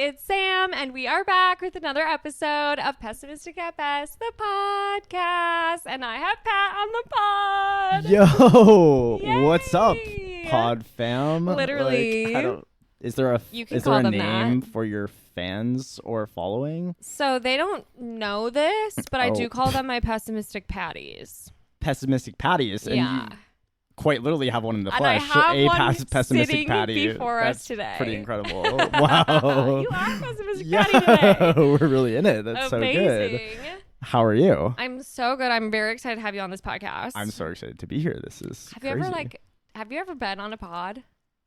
it's Sam, and we are back with another episode of Pessimistic at Best, the podcast. And I have Pat on the pod. Yo, Yay! What's up, pod fam? Literally. Is there a You can call them name that. for your fans or following? So they don't know this, but I do call them my pessimistic patties. Pessimistic patties. And Yeah. you quite literally have one in the And I flesh. have one pessimistic sitting patty. before That's us today. pretty incredible. Wow. You are pessimistic patty today. We're really in it. That's so good. Amazing. How are you? I'm so good. I'm very excited to have you on this podcast. I'm so excited to be here. This is Have you ever been on a pod?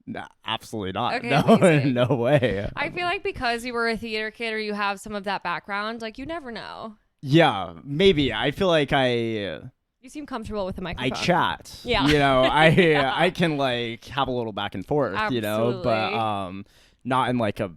Nah, absolutely not. Okay, no, amazing. no way. I feel like because you were a theater kid or you have some of that background, like you never know. Yeah, maybe. I feel like I You seem comfortable with the microphone. chat. Yeah. You know, Yeah. I can like have a little back and forth, you know, but Absolutely. not in like a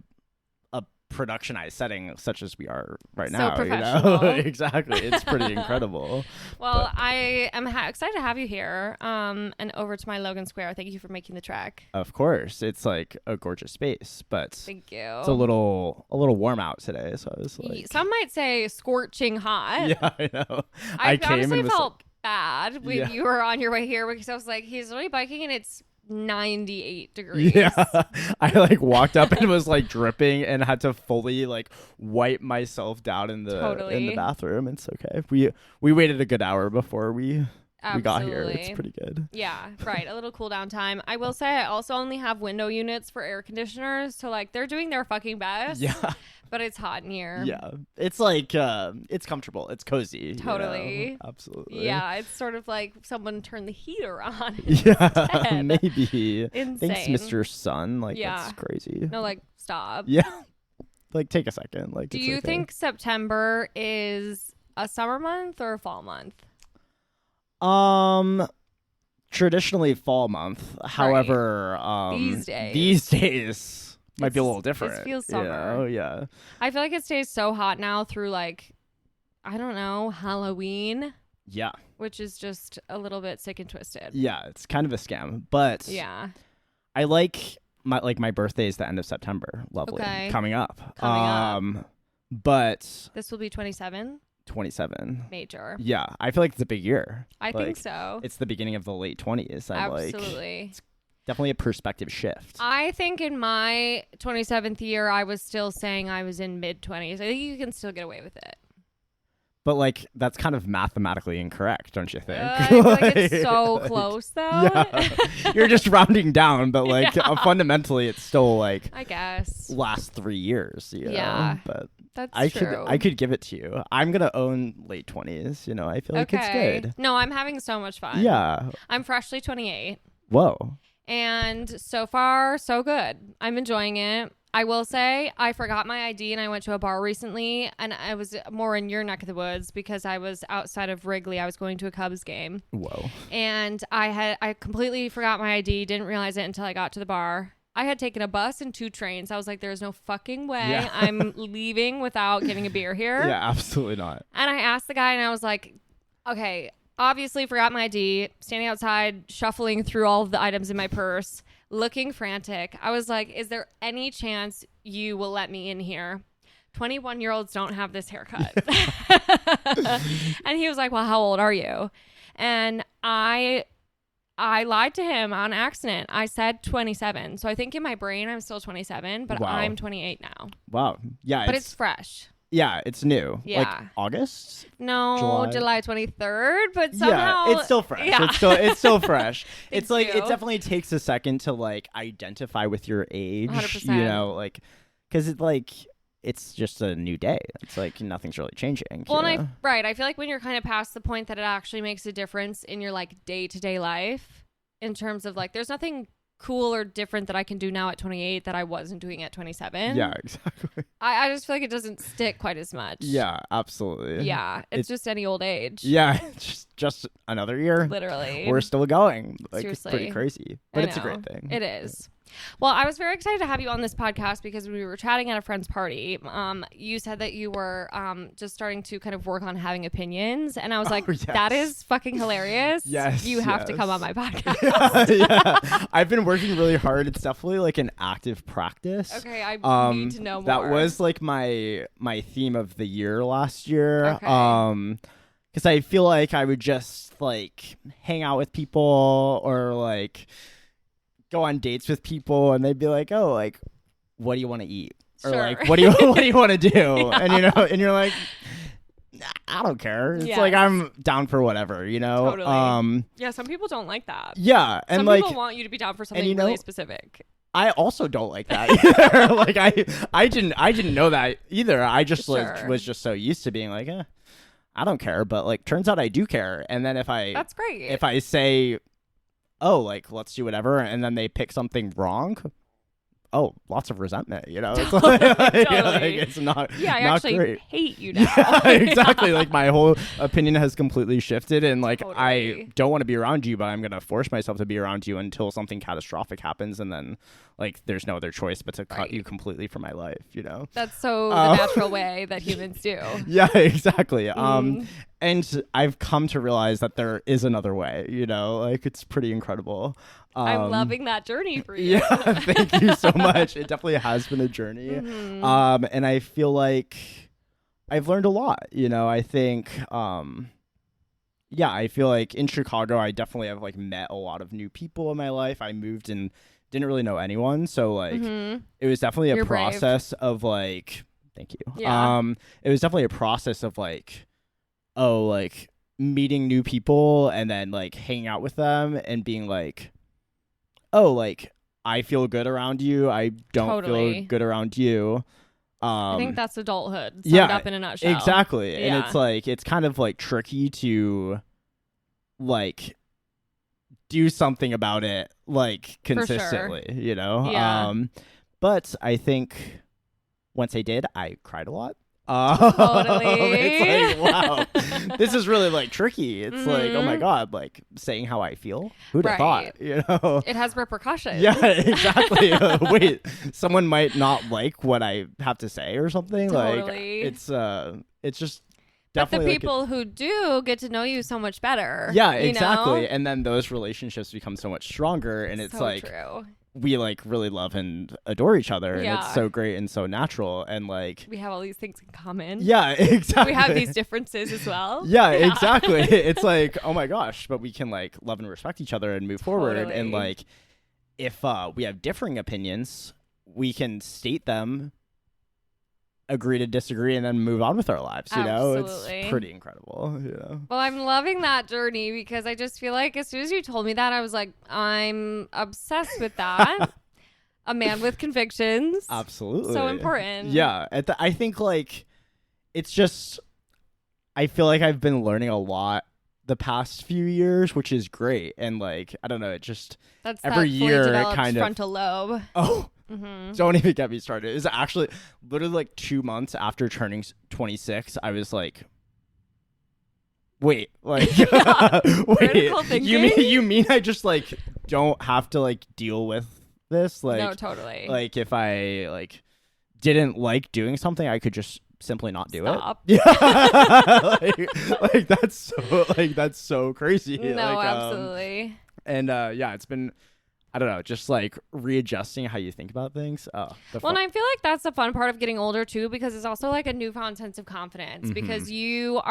productionized setting such as we are right So now, you know. professional. Exactly. It's pretty incredible. Well, I am excited to have you here. And over to my Logan Square. Thank you for making the trek. Of course. It's like a gorgeous space, but Thank you. it's a little warm out today, so I was like Some might say scorching hot. yeah, I know. I came honestly and was felt bad when Yeah. you were on your way here because I was like, he's really biking and it's 98 degrees. Yeah, I like walked up and was like dripping and had to fully like wipe myself down in the Totally. bathroom. It's okay. We waited a good hour before we got here. It's Absolutely. pretty good. Yeah, right. A little cool down time. I will say I also only have window units for air conditioners. So like they're doing their fucking best. Yeah, But it's hot in here. yeah. It's like it's comfortable. It's cozy. you Totally. know? Absolutely. Yeah, it's sort of like someone turned the heater on. Yeah, instead. maybe. Insane. Thanks, Mr. Sun. Like Yeah. that's crazy. No, like stop. Yeah. Like take a second. Like Do it's you okay. think September is a summer month or a fall month? Traditionally fall month. However, these days might be a little different. This feels you summer. know? Yeah. I feel like it stays so hot now through like, I don't know, Halloween, Yeah. which is just a little bit sick and twisted. Yeah. It's kind of a scam, but Yeah. I like my birthday is the end of September. Lovely. Okay. Coming up. Coming up. But This will be 27 27. major. Yeah. I feel like it's a big year. I think Like, so. It's the beginning of the late 20s. I'm like Absolutely. definitely a perspective shift. I think in my 27th year, I was still saying I was in mid 20s. I think you can still get away with it. But like that's kind of mathematically incorrect, don't you think? I feel like it's so close though. Yeah. You're just rounding down, but like Yeah. fundamentally it's still like I guess. last 3 years, you know? Yeah. But That's true. I could give it to you. I'm gonna own late 20s, you know. I feel like it's good. No, I'm having so much fun. Yeah. I'm freshly 28. Whoa. And so far, so good. I'm enjoying it. I will say I forgot my ID and I went to a bar recently and I was more in your neck of the woods because I was outside of Wrigley. I was going to a Cubs game Whoa. and I completely forgot my ID, didn't realize it until I got to the bar. I had taken a bus and 2 trains. I was like, there's no fucking way Yeah. I'm leaving without getting a beer here. Yeah, absolutely not. And I asked the guy and I was like, okay, obviously forgot my ID, standing outside, shuffling through all of the items in my purse, looking frantic. I was like, is there any chance you will let me in here? 21-year-olds don't have this haircut. And he was like, well, how old are you? And I lied to him on accident. I said 27. So I think in my brain I'm still 27, but Wow. I'm 28 now. Wow. Yeah, But it's fresh. yeah, it's new. Yeah. Like August? No, July 23rd, but somehow yeah, it's still fresh. Yeah. It's still fresh. It's like you. it definitely takes a second to like identify with your age, 100%. you know, like cuz it's just a new day. It's like nothing's really changing. Well, you know? I feel like when you're kind of past the point that it actually makes a difference in your like day-to-day life in terms of like there's nothing cool or different that I can do now at 28 that I wasn't doing at 27. Yeah, exactly. I just feel like it doesn't stick quite as much. Yeah, absolutely. Yeah, it's just any old age. Yeah, it's just another year. Literally. We're still going. Like Seriously. it's pretty crazy. But I it's a know. great thing. It is. Well, I was very excited to have you on this podcast because we were chatting at a friend's party. You said that you were just starting to kind of work on having opinions. And I was like, yes. That is fucking hilarious. Yes. You have to come on my podcast. Yeah. I've been working really hard. It's definitely like an active practice. Okay, I need to know more. That was like my theme of the year last year. Okay. Because I feel like I would just like hang out with people or like go on dates with people and they'd be like, oh, like, what do you want to eat? Or sure. like, what do you want to do? Yeah. And you're like, I don't care. It's yes. like I'm down for whatever, Totally. Yeah, some people don't like that. Yeah, and some like people want you to be down for something really specific. I also don't like that either. Like I didn't know that either. I just was just so used to being like, I don't care, but like turns out I do care. And then That's great. If I say, oh, like let's do whatever, and then they pick something wrong, oh, lots of resentment, It's like, totally. It's not I not actually great. hate you now. Yeah, exactly. Like my whole opinion has completely shifted, and like Totally. I don't want to be around you, but I'm gonna force myself to be around you until something catastrophic happens, and then like there's no other choice but to cut you completely from my life. That's so the natural way that humans do. Yeah, exactly. And I've come to realize that there is another way. Like it's pretty incredible. I'm loving that journey for you. Yeah, thank you so much. It definitely has been a journey. Mm-hmm. And I feel like I've learned a lot. I think, I feel like in Chicago, I definitely have like met a lot of new people in my life. I moved and didn't really know anyone. So like, it was definitely a process of like, thank you. Yeah. It was definitely a process of like, like meeting new people and then like hanging out with them and being like, oh, like I feel good around you. I don't feel good around you. I think that's adulthood summed up in a nutshell. Exactly. Yeah. And it's like, it's kind of like tricky to like do something about it like consistently, Yeah. But I think once I did, I cried a lot. Totally. It's like, wow, this is really like tricky. It's like, oh my God, like saying how I feel. Who'd have thought, It has repercussions. Yeah, exactly. Wait, someone might not like what I have to say or something. Totally. Like it's just but the definitely people who do get to know you so much better. Yeah, exactly. And then those relationships become so much stronger, and it's so like true. We like really love and adore each other, and Yeah. it's so great and so natural, and like we have all these things in common. Yeah, exactly. We have these differences as well. Yeah, exactly. It's like, oh my gosh, but we can like love and respect each other and move forward, and like if we have differing opinions, we can state them, agree to disagree, and then move on with our lives. Absolutely. It's pretty incredible. Well, I'm loving that journey because I just feel like as soon as you told me that, I was like, I'm obsessed with that. A man with convictions. Absolutely. So important. Yeah. I think like it's just, I feel like I've been learning a lot the past few years, which is great. And like, I don't know, it just that's every that year fully it kind of frontal lobe. Oh. Mm-hmm. Don't even get me started. It's actually literally like 2 months after turning 26. I was like, wait, like, wait, you mean I just like don't have to like deal with this? Like, no, totally. Like if I like didn't like doing something, I could just simply not do Stop. it. Yeah, like that's so crazy. No, like, absolutely. And it's been, I don't know, just like readjusting how you think about things. And I feel like that's the fun part of getting older too, because it's also like a newfound sense of confidence because you're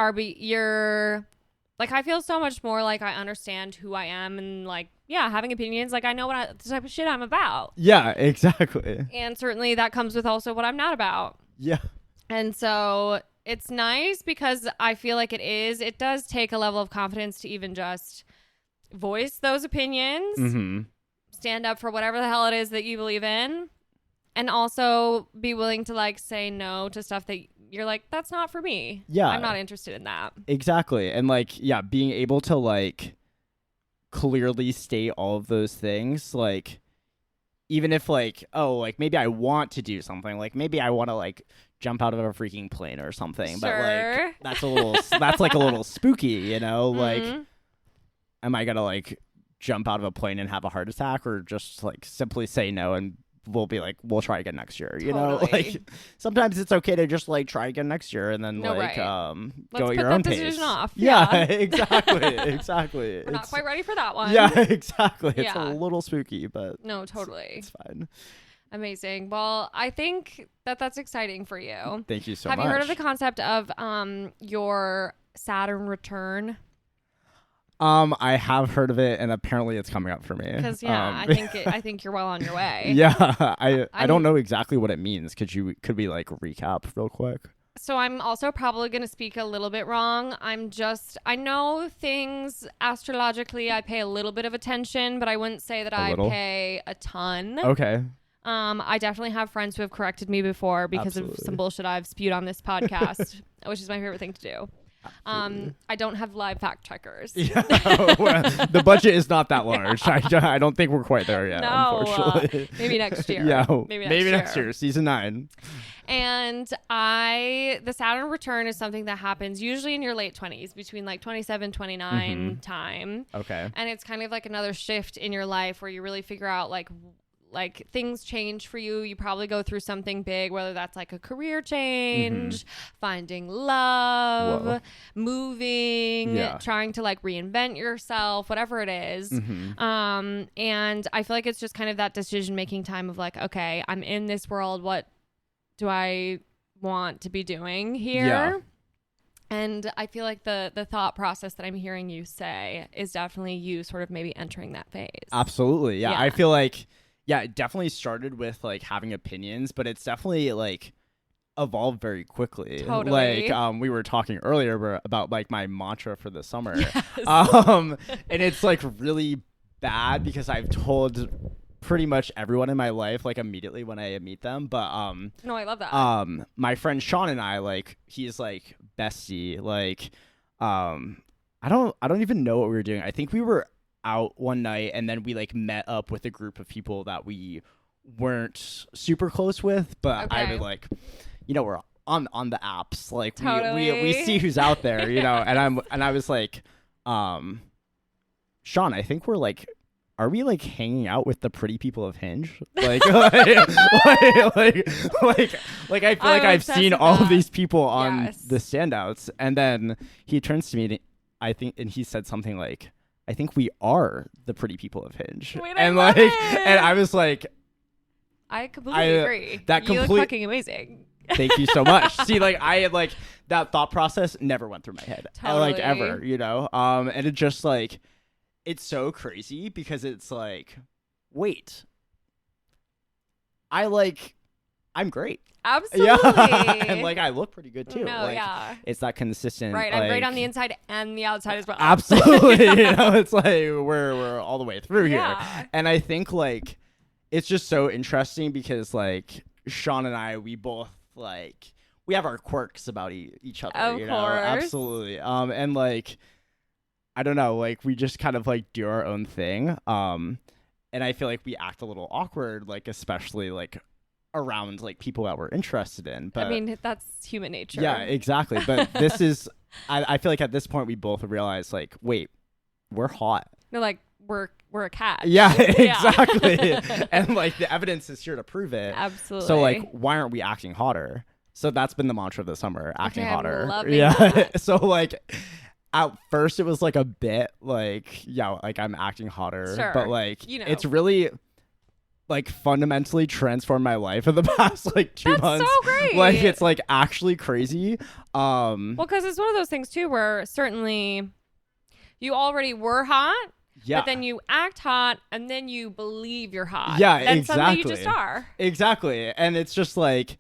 like, I feel so much more like I understand who I am and like, having opinions. Like I know the type of shit I'm about. Yeah, exactly. And certainly that comes with also what I'm not about. Yeah. And so it's nice because I feel like it does take a level of confidence to even just voice those opinions. Stand up for whatever the hell it is that you believe in, and also be willing to like say no to stuff that you're like, that's not for me. Yeah, I'm not interested in that. Exactly. And like, being able to like clearly state all of those things, like even if like, oh, like maybe I want to do something, like maybe I want to like jump out of a freaking plane or something, but like that's like a little spooky, like am I gonna like jump out of a plane and have a heart attack, or just like simply say no and we'll be like, we'll try again next year. You know, Totally. like sometimes it's okay to just like try again next year and then No, like right. go Let's at put your that own decision pace. off. Yeah, Yeah. exactly, exactly. We're not quite ready for that one. Yeah, exactly. It's Yeah. a little spooky, but No, totally. it's fine. Amazing. Well, I think that's exciting for you. Thank you so Have much. you heard of the concept of your Saturn return? I have heard of it, and apparently it's coming up for me. Because I think you're well on your way. Yeah, I don't know exactly what it means. Could we like recap real quick? So I'm also probably going to speak a little bit wrong. I know things astrologically. I pay a little bit of attention, but I wouldn't say that I pay a ton. Okay. I definitely have friends who have corrected me before because of some bullshit I've spewed on this podcast, which is my favorite thing to do. I don't have live fact checkers. Yeah, well, the budget is not that large. Yeah. I don't think we're quite there yet, No, unfortunately. maybe next year. Yeah, maybe next year, season 9. And the Saturn return is something that happens usually in your late 20s, between like 27, 29 time. Okay. And it's kind of like another shift in your life where you really figure out like things change for you. You probably go through something big, whether that's like a career change, finding love, moving, trying to like reinvent yourself, whatever it is. And I feel like it's just kind of that decision-making time of like, okay, I'm in this world. What do I want to be doing here? Yeah. And I feel like the thought process that I'm hearing you say is definitely you sort of maybe entering that phase. Absolutely. Yeah. I feel like, it definitely started with like having opinions, but it's definitely like evolved very quickly. Totally. Like we were talking earlier about like my mantra for the summer. Yes. And it's like really bad because I've told pretty much everyone in my life like immediately when I meet them, but no, I love that. My friend Sean and I, like, he's like bestie, like I don't even know what we were doing. I think we were out one night and then we like met up with a group of people that we weren't super close with, but I would like, you know, we're on the apps, like we see who's out there, you know, and I was like, Sean, I think we're like, are we like hanging out with the pretty people of Hinge? Like, like I feel like I've seen all of these people on the standouts, and then he turns to me, and he said something like, I think we are the pretty people of Hinge. Wait, and I love like, it. and I was like, I completely agree. You look fucking amazing. Thank you so much. See, like I had like that thought process never went through my head, like ever, you know. And it just like, it's so crazy because it's like, wait, I'm great. Absolutely. Yeah. And like I look pretty good too. No, like, it's that consistent. Right, I'm great on the inside and the outside as well. Absolutely. You know, it's like we're all the way through here. And I think like it's just so interesting because like Sean and I, we both like we have our quirks about each other. Of you course. know? Absolutely. And like I don't know, like we just kind of like do our own thing. And I feel like we act a little awkward, like especially like around like people that we're interested in. But I mean, that's human nature. Yeah, exactly. But this is I feel like at this point we both realize like, wait, we're hot. No, like we're a cat. Yeah, exactly. And like the evidence is here to prove it. Absolutely. So like why aren't we acting hotter? So that's been the mantra of the summer, acting hotter. I'm loving that. So like at first it was like a bit like, like I'm acting hotter. Sure. But like, you know, it's really like fundamentally transformed my life in the past like 2 months. That's so great. Like it's like actually crazy. Well, because it's one of those things too where certainly you already were hot. Yeah. But then you act hot and then you believe you're hot. Yeah, then exactly. suddenly you just are. Exactly. And it's just like,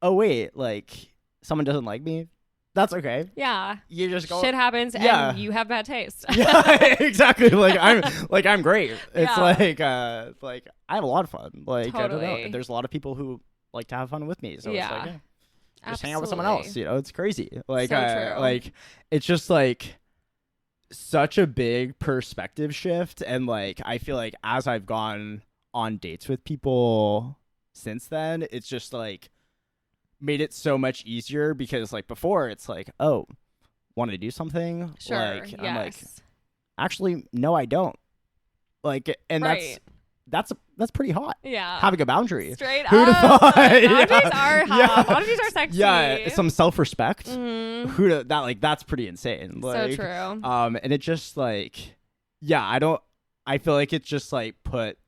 oh wait, like someone doesn't like me. That's okay. Yeah. You just go. Shit happens and you have bad taste. Yeah, exactly. I'm great. It's like I have a lot of fun. Like I don't know. There's a lot of people who like to have fun with me. So it's like just hang out with someone else. You know, it's crazy. Like so true. Like it's just like such a big perspective shift. And like I feel like as I've gone on dates with people since then, it's just like made it so much easier because like before it's like, oh, want to do something? Sure. Like I'm like, actually no I don't. Like, and Right. that's pretty hot. Yeah. Having a boundary. Straight Who'd have up. thought? Boundaries Yeah. are hot. Yeah. Boundaries are sexy. Yeah, some self-respect. Mhm. That's pretty insane. Like, So true. And it just like, yeah, I feel like it's just like put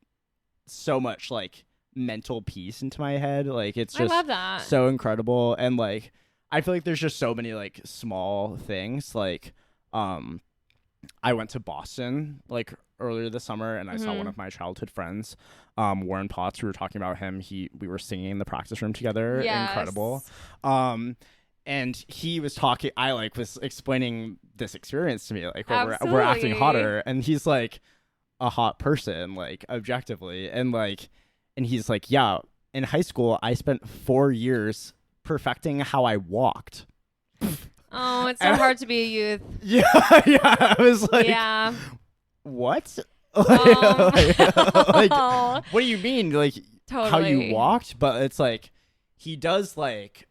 so much like mental peace into my head. Like, it's I just love that. so incredible. And like, I feel like there's just so many like small things. Like, I went to Boston like earlier this summer, and I saw one of my childhood friends, Warren Potts. We were talking about him. We were singing in the practice room together. Yes. Incredible. And he was talking. I like was explaining this experience to me, like where we're acting Absolutely. hotter, and he's like a hot person, like objectively, and he's like, yeah. In high school, I spent 4 years perfecting how I walked. Oh, it's so hard to be a youth. Yeah, yeah. I was like, Yeah. what? Oh. Like, what do you mean? Like, how Totally. you walked? But it's like, he does like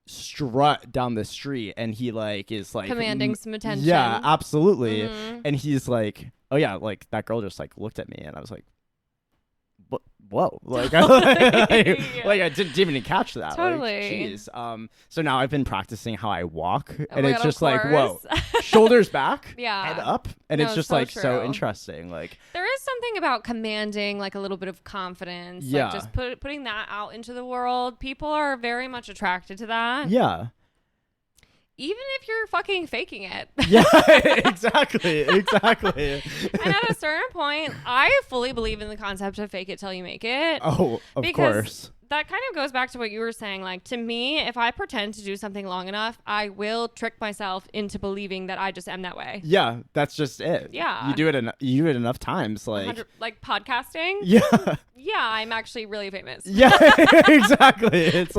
strut down the street, and he like is like Commanding some attention. Yeah, absolutely. Mhm. And he's like, oh yeah, like that girl just like looked at me, and I was like, whoa, like, I didn't even catch that. Totally. Like, jeez. So now I've been practicing how I walk, and my it's God, just of like, whoa, course. shoulders back, Yeah. head up, and No, it's just so like so true. interesting. Like, There is something about commanding like a little bit of confidence. Yeah. Like just putting that out into the world. People are very much attracted to that. yeah, Even if you're fucking faking it. yeah, exactly. And at a certain point, I fully believe in the concept of fake it till you make it. Oh, of Because course. that kind of goes back to what you were saying. Like, to me, if I pretend to do something long enough, I will trick myself into believing that I just am that way. Yeah, that's just it. Yeah. you do it enough times, like, Like podcasting. yeah. Yeah, I'm actually really famous. Yeah, exactly. It's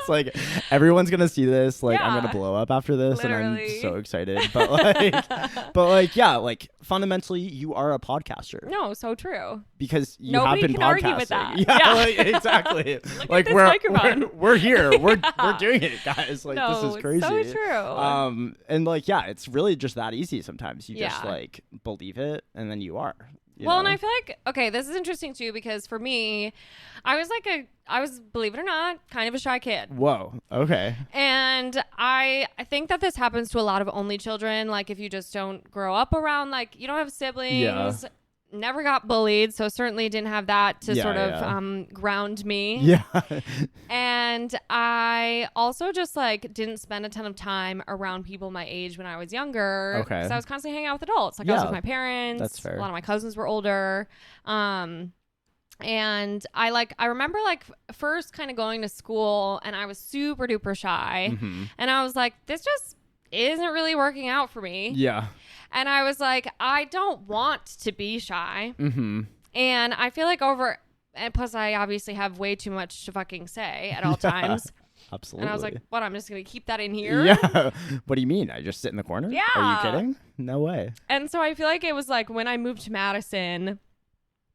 like everyone's gonna see this. Like, I'm Yeah. gonna blow up after this, and Literally. I'm so excited. But yeah, like fundamentally, you are a podcaster No, so true. because you Nobody have been can podcasting. argue with that. Yeah, Yeah. like, exactly. Like this we're microphone. we're here. We're Yeah. doing it, guys. Like, No, this is crazy. so true. And like, yeah, it's really just that easy. Sometimes you just Yeah. like believe it, and then you are. you Well, and know? I feel like, okay, this is interesting too, because for me, I was, believe it or not, kind of a shy kid. Whoa. Okay. And I think that this happens to a lot of only children. Like, if you just don't grow up around, like, you don't have siblings, Yeah. never got bullied, so certainly didn't have that to Yeah, sort of yeah. ground me. Yeah. And I also just like didn't spend a ton of time around people my age when I was younger. Okay. Because I was constantly hanging out with adults. Like, I was Yeah. with my parents. That's fair. A lot of my cousins were older. And I remember like first kind of going to school, and I was super duper shy. Mm-hmm. And I was like, this just isn't really working out for me. Yeah. And I was like, I don't want to be shy. Mm-hmm. And I feel like and plus I obviously have way too much to fucking say at all Yeah. times. Absolutely. And I was like, what? I'm just going to keep that in here? Yeah. What do you mean? I just sit in the corner? Yeah. Are you kidding? No way. And so I feel like it was like when I moved to Madison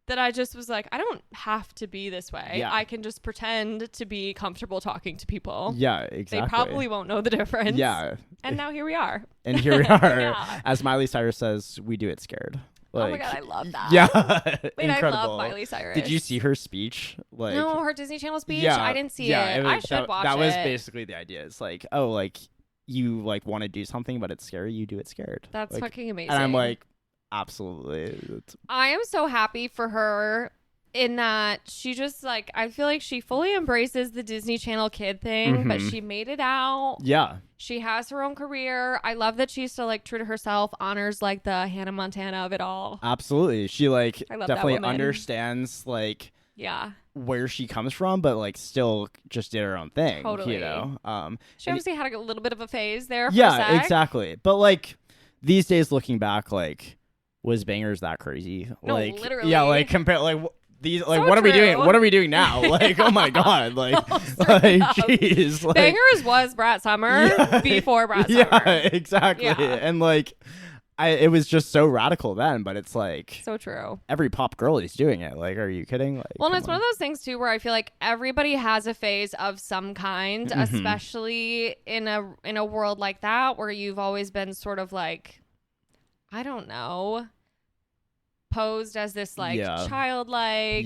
that I just was like, I don't have to be this way. Yeah. I can just pretend to be comfortable talking to people. Yeah, exactly. They probably won't know the difference. Yeah. And now here we are. And here we are. Yeah. As Miley Cyrus says, we do it scared. Oh my Like, God, I love that. Yeah. Wait, Incredible. I love Miley Cyrus. Did you see her speech? Like, no, her Disney Channel speech? Yeah, I didn't see yeah, it. I should watch it. That was basically the idea. It's like, oh, like you like want to do something, but it's scary. You do it scared. That's like, fucking amazing. And I'm like, absolutely. I am so happy for her in that she just like, I feel like she fully embraces the Disney Channel kid thing, but Mhm. she made it out. Yeah. She has her own career. I love that she's still like true to herself, honors like the Hannah Montana of it all. Absolutely. She like I love that definitely woman. understands like Yeah. where she comes from, but like still just did her own thing. Totally. You know? She and- obviously had a little bit of a phase there for a Yeah, sec. exactly. But like these days looking back, like was Bangers that crazy? No, like literally. Yeah, like compare like these like So what are we doing? true. What are we doing now? Like, oh my god, like No, straight like up. jeez. Like, Bangers was Brat Summer Yeah. before Brat yeah, Summer. exactly. Yeah. And like it was just so radical then, but it's like So true. every pop girl is doing it. Like, are you kidding? Like, Well, and come it's one of those things too where I feel like everybody has a phase of some kind, Mhm. especially in a world like that where you've always been sort of like, I don't know, posed as this like childlike,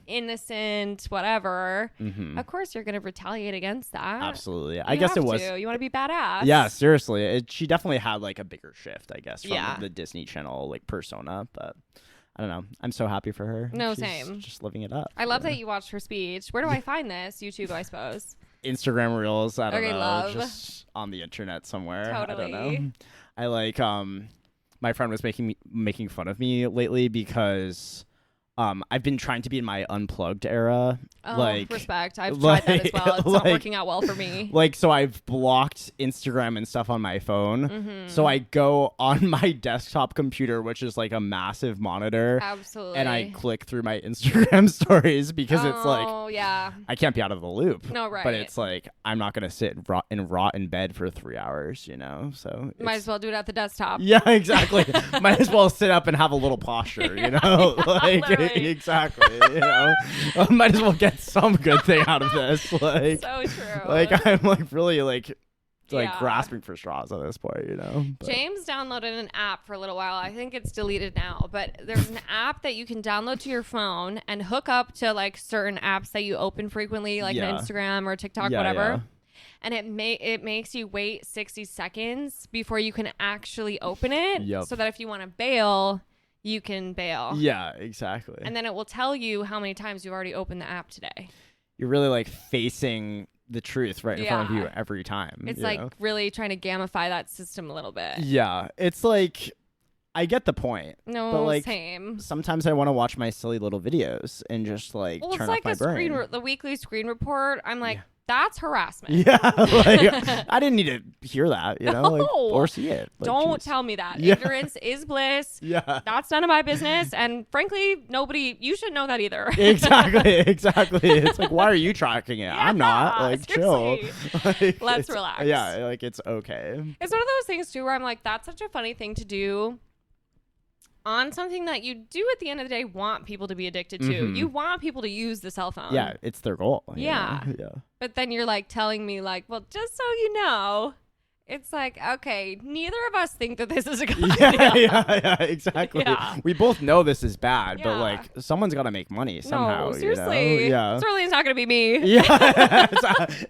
innocent, whatever, of course you're going to retaliate against that. Absolutely. I guess it was. You want to be badass. Yeah, seriously. She definitely had like a bigger shift, I guess, from Yeah. the Disney Channel like persona. But I don't know. I'm so happy for her. No, She's same. Just living it up. I love that you watched her speech. Where do I find this? YouTube, I suppose. Instagram Reels. I don't Okay, know. love. Just on the internet somewhere. Totally. I don't know. I like my friend was making fun of me lately because I've been trying to be in my unplugged era. Oh, like respect. I've tried that as well. It's not working out well for me. Like, so I've blocked Instagram and stuff on my phone. So I go on my desktop computer, which is like a massive monitor. Absolutely. And I click through my Instagram stories because it's like, yeah. I can't be out of the loop. No, right. But it's like, I'm not going to sit and rot in bed for 3 hours, you know? So might as well do it at the desktop. Yeah, exactly. Might as well sit up and have a little posture, you know? Like, literally. exactly. You know? Might as well get some good thing out of this. Like, so true. Like, I'm like really like Yeah. grasping for straws at this point, you know? But James downloaded an app for a little while. I think it's deleted now, but there's an app that you can download to your phone and hook up to like certain apps that you open frequently, like an Instagram or TikTok, whatever. Yeah. And it makes you wait 60 seconds before you can actually open it, so that if you want to bail, you can bail. Yeah, exactly. And then it will tell you how many times you've already opened the app today. You're really like facing the truth right in front of you every time. It's like really trying to gamify that system a little bit. Yeah, it's like, I get the point. No, but like, same. Sometimes I want to watch my silly little videos and just like turn off my brain. The weekly screen report. I'm like, that's harassment. Yeah, like I didn't need to hear that, you know, like, or see it. Like, don't geez. tell me that. Yeah. Ignorance is bliss. Yeah, that's none of my business. And frankly, you should know that either. Exactly. It's like, why are you tracking it? I'm not. Like, seriously. chill. Like, Let's relax. Yeah, like it's okay. It's one of those things too where I'm like, that's such a funny thing to do on something that you do at the end of the day want people to be addicted to. You want people to use the cell phone. Yeah, it's their goal. Yeah. Yeah. But then you're like telling me like, well, just so you know, it's like, okay, neither of us think that this is a good idea. Yeah, exactly. Yeah. We both know this is bad, but Yeah. like someone's got to make money somehow. No, seriously. You know? Yeah. Certainly it's not going to be me. Yeah,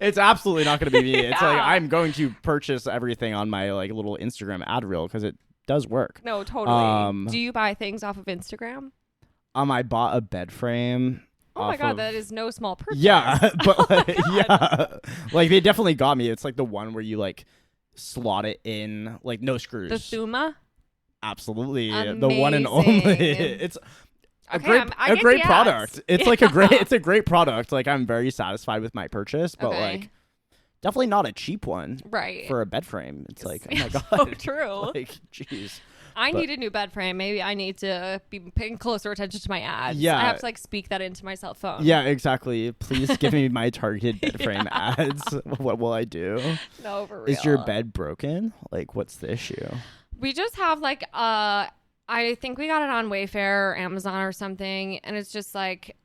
it's absolutely not going to be me. It's like Yeah. I'm going to purchase everything on my like little Instagram ad reel because it does work. No, totally. Do you buy things off of Instagram? I bought a bed frame. Oh my god, that is no small purchase. Yeah, but Oh my like, God. yeah, like they definitely got me. It's like the one where you like slot it in, like no screws. The Thuma? Absolutely, Amazing. the one and only. It's a Okay, I get great the product. ads. It's like it's a great product. Like I'm very satisfied with my purchase, but Okay. like definitely not a cheap one. Right. For a bed frame. It's like, oh my god. So true. Like, jeez. I need a new bed frame. Maybe I need to be paying closer attention to my ads. Yeah. I have to like speak that into my cell phone. Yeah, exactly. Please give me my targeted bed frame ads. What will I do? No, for real. Is your bed broken? Like, what's the issue? We just have like I think we got it on Wayfair or Amazon or something, and it's just like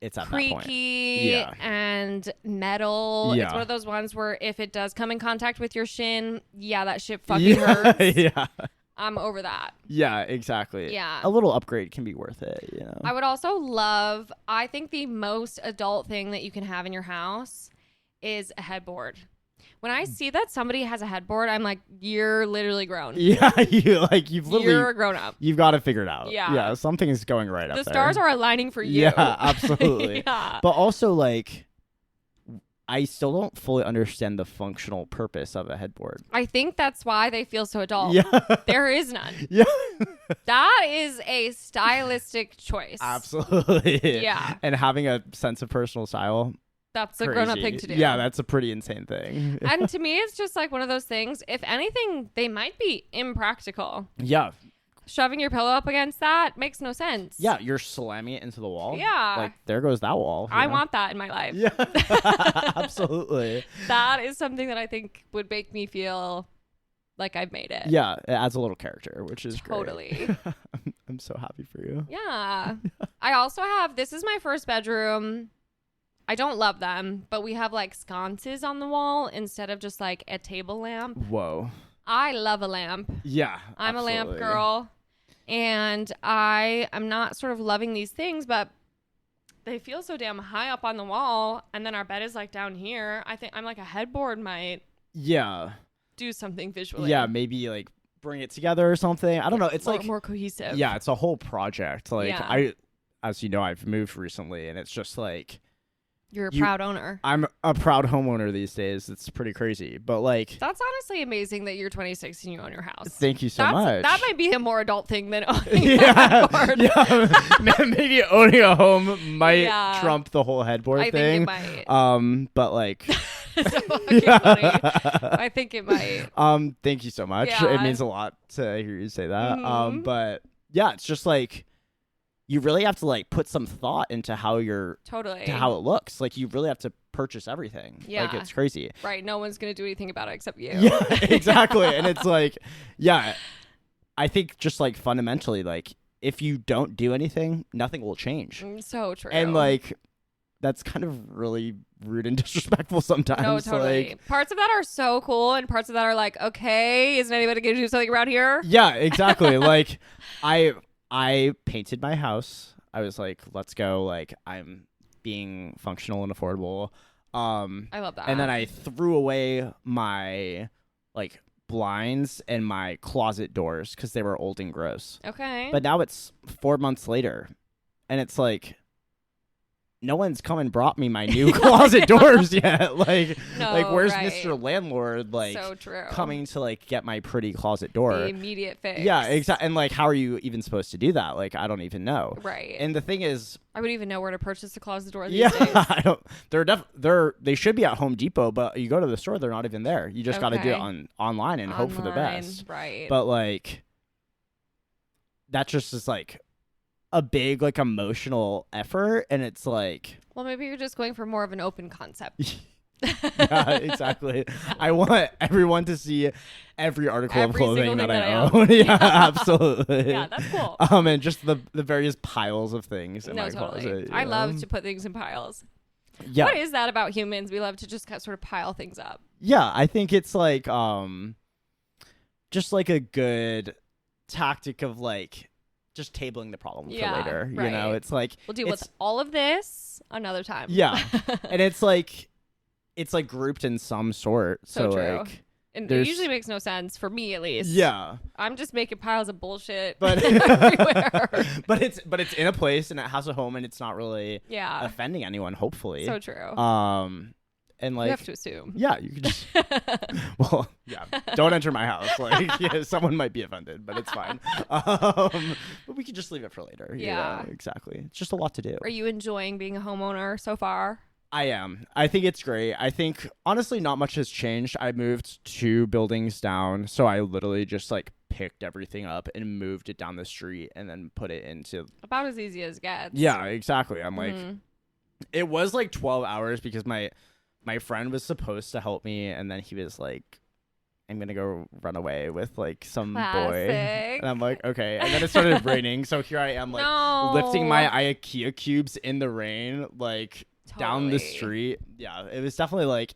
It's at creaky that point. Yeah. and metal. Yeah. It's one of those ones where if it does come in contact with your shin, that shit fucking hurts. Yeah. I'm over that. Yeah, exactly. Yeah. A little upgrade can be worth it, you know. I would also I think the most adult thing that you can have in your house is a headboard. When I see that somebody has a headboard, I'm like, you're literally grown. Yeah, you're a grown up. You've got to figure it out. Yeah. Yeah, something is going right up The there. stars are aligning for you. Yeah, absolutely. Yeah. But also, like, I still don't fully understand the functional purpose of a headboard. I think that's why they feel so adult. Yeah. There is none. Yeah. That is a stylistic choice. Absolutely. Yeah. And having a sense of personal style. That's a crazy. grown-up thing to do. Yeah, that's a pretty insane thing. And to me, it's just like one of those things. If anything, they might be impractical. Yeah. Shoving your pillow up against that makes no sense. Yeah, you're slamming it into the wall. Yeah. Like, there goes that wall. I want that in my life. Yeah. Absolutely. That is something that I think would make me feel like I've made it. Yeah, it adds a little character, which is totally. great. I'm so happy for you. Yeah. I also have, this is my first bedroom. I don't love them, but we have like sconces on the wall instead of just like a table lamp. Whoa. I love a lamp. Yeah. I'm absolutely. a lamp girl. And I am not sort of loving these things, but they feel so damn high up on the wall. And then our bed is like down here. I think I'm like a headboard might do something visually. Yeah, maybe like bring it together or something. I don't know. It's like more cohesive. Yeah, it's a whole project. Like Yeah. as you know, I've moved recently, and it's just like You're a proud owner. I'm a proud homeowner these days. It's pretty crazy, but like That's honestly amazing that you're 26 and you own your house. Thank you so much. That might be a more adult thing than owning a yeah, headboard. yeah. Maybe owning a home might trump the whole headboard thing. I think it might. But like, so fucking funny. I think it might. Thank you so much. Yeah. It means a lot to hear you say that. Mhm. But yeah, it's just like you really have to like put some thought into how Totally. to how it looks. Like you really have to purchase everything. Yeah. Like it's crazy. Right. No one's going to do anything about it except you. Yeah, exactly. And it's like, yeah, I think just like fundamentally, like if you don't do anything, nothing will change. So true. And like, that's kind of really rude and disrespectful sometimes. No, totally. Like, parts of that are so cool, and parts of that are like, okay, isn't anybody going to do something around here? yeah, exactly. Like I painted my house. I was like, let's go. Like I'm being functional and affordable. I love that. And then I threw away my like blinds and my closet doors because they were old and gross. Okay. But now it's 4 months later, and it's like no one's come and brought me my new closet doors yet. Like, No, like where's right. Mr. Landlord? Like, so true. coming to like get my pretty closet door. The immediate fix. Yeah, exactly. And like, how are you even supposed to do that? Like, I don't even know. Right. And the thing is, I wouldn't even know where to purchase a closet door these yeah, days. I don't. They should be at Home Depot, but you go to the store, they're not even there. You just got to do it Okay. online and hope for the Online, best. Right. But like, that just is like a big like emotional effort, and it's like. well, maybe you're just going for more of an open concept. Yeah, exactly. I want everyone to see every article of Every clothing single that thing I that I own. own. Yeah, Yeah. absolutely. Yeah, that's cool. And just the various piles of things in No, my totally. closet. I you love know? to put things in piles. Yeah, What is that about humans? We love to just sort of pile things up. yeah. I think it's like just like a good tactic of like just tabling the problem Yeah, for later. right. You know, it's like We'll deal it's, with all of this another time. Yeah. and it's like grouped in some sort. So So, true. like And it there's- usually makes no sense for me, at least. yeah. I'm just making piles of bullshit But everywhere. but it's in a place and it has a home and it's not really Yeah. offending anyone, hopefully. So true. And You like have to assume. yeah, you can just well, yeah, don't enter my house. Like yeah, someone might be offended, but it's fine. But we could just leave it for later. Yeah. Exactly. It's just a lot to do. Are you enjoying being a homeowner so far? I am. I think it's great. I think honestly not much has changed. I moved 2 buildings down, so I literally just like picked everything up and moved it down the street and then put it into About as easy as it gets. yeah, exactly. I'm like Mhm. it was like 12 hours because my friend was supposed to help me, and then he was like, I'm gonna go run away with like some boy. Classic. And I'm like, okay. And then it started raining, so here I am like No. lifting my IKEA cubes in the rain, like down the Totally. street. Yeah, it was definitely like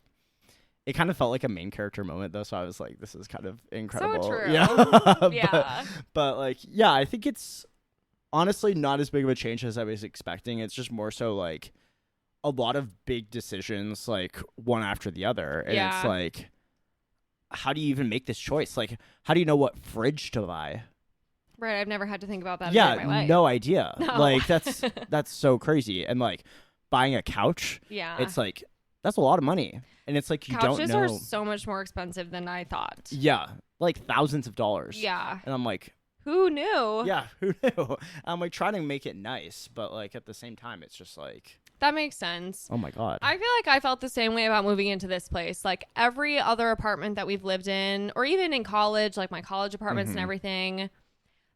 it kind of felt like a main character moment though, so I was like, this is kind of incredible. true. Yeah. Yeah. But like, yeah, I think it's honestly not as big of a change as I was expecting. It's just more so like a lot of big decisions, like one after the other. And Yeah. it's like, how do you even make this choice? Like, how do you know what fridge to buy? Right. I've never had to think about that. Yeah, in my life. no idea. No. Like, that's so crazy. And like buying a couch, Yeah. it's like, that's a lot of money. And it's like, you Couches don't are know. so much more expensive than I thought. Yeah, like thousands of dollars. Yeah. And I'm like, Who knew? yeah, who knew? I'm like trying to make it nice, but like at the same time, it's just like, That makes sense. oh my God. I feel like I felt the same way about moving into this place. Like every other apartment that we've lived in, or even in college, like my college apartments and Mhm. everything,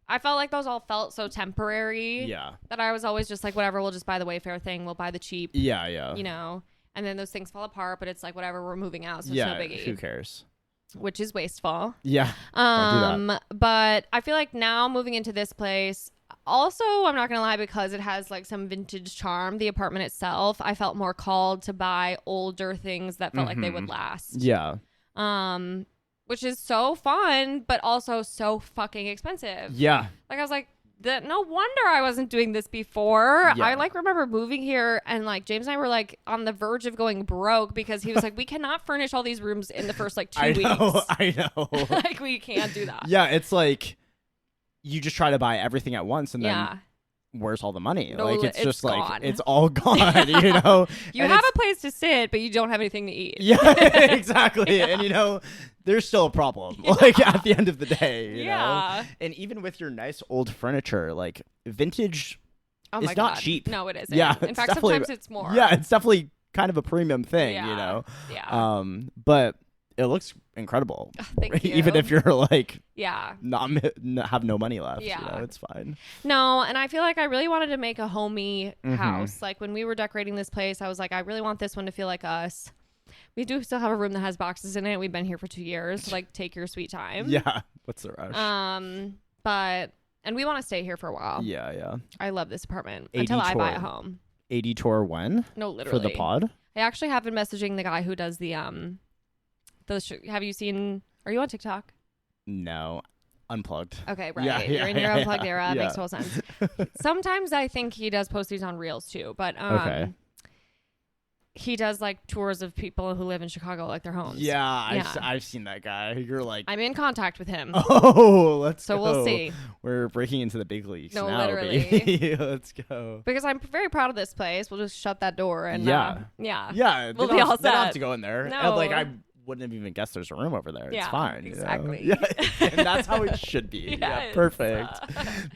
I felt like those all felt so temporary Yeah. that I was always just like, whatever, we'll just buy the Wayfair thing. We'll buy the cheap, Yeah, yeah. you know, and then those things fall apart, but it's like, whatever, we're moving out. So yeah, it's no biggie, who cares? which is wasteful. Yeah. Don't do But I feel like now moving into this place, also, I'm not gonna lie, because it has like some vintage charm, the apartment itself, I felt more called to buy older things that felt like they would last. Yeah. which is so fun, but also so fucking expensive. Yeah. Like, I was like, no wonder I wasn't doing this before. Yeah. I like remember moving here and like James and I were like on the verge of going broke because he was like, we cannot furnish all these rooms in the first like 2 weeks. I know. Like, we can't do that. Yeah, it's like you just try to buy everything at once and Yeah. then where's all the money? No, like, it's just gone. like, it's all gone, you know? You And have a place to sit, but you don't have anything to eat. Yeah, exactly. Yeah. And, you know, there's still a problem, like, at the end of the day, you know? And even with your nice old furniture, like, vintage Oh is my not God. cheap. No, it isn't. Yeah, In it's fact, definitely- sometimes it's more. Yeah, it's definitely kind of a premium thing, Yeah. you know? Yeah. But it looks incredible. Thank you. Even if you're, like, Yeah. have no money left, Yeah. you know, it's fine. No, and I feel like I really wanted to make a homey Mhm. house. Like when we were decorating this place, I was like, I really want this one to feel like us. We do still have a room that has boxes in it. We've been here for 2 years. So, like, take your sweet time. Yeah, what's the rush? And we want to stay here for a while. Yeah. I love this apartment 80 until I buy a tour. home. 80 tour when? No, literally. For the pod? I actually have been messaging the guy who does the have you seen? Are you on TikTok? No. Unplugged. Okay, right. Yeah, You're in your unplugged era. yeah. Makes total sense. Sometimes I think he does post these on Reels too, but Okay. he does like tours of people who live in Chicago, like their homes. Yeah, Yeah. I've seen that guy. You're like, I'm in contact with him. oh, let's So go. we'll see. We're breaking into the big leagues No, now, literally. baby. Let's go. Because I'm very proud of this place. We'll just shut that door and Yeah. yeah. Yeah, We'll they be don't, all they don't have set. to go in there. No. And, like, I wouldn't have even guessed there's a room over there. Yeah, it's fine. exactly. You know? Yeah, and that's how it should be. Yeah, Yes. perfect.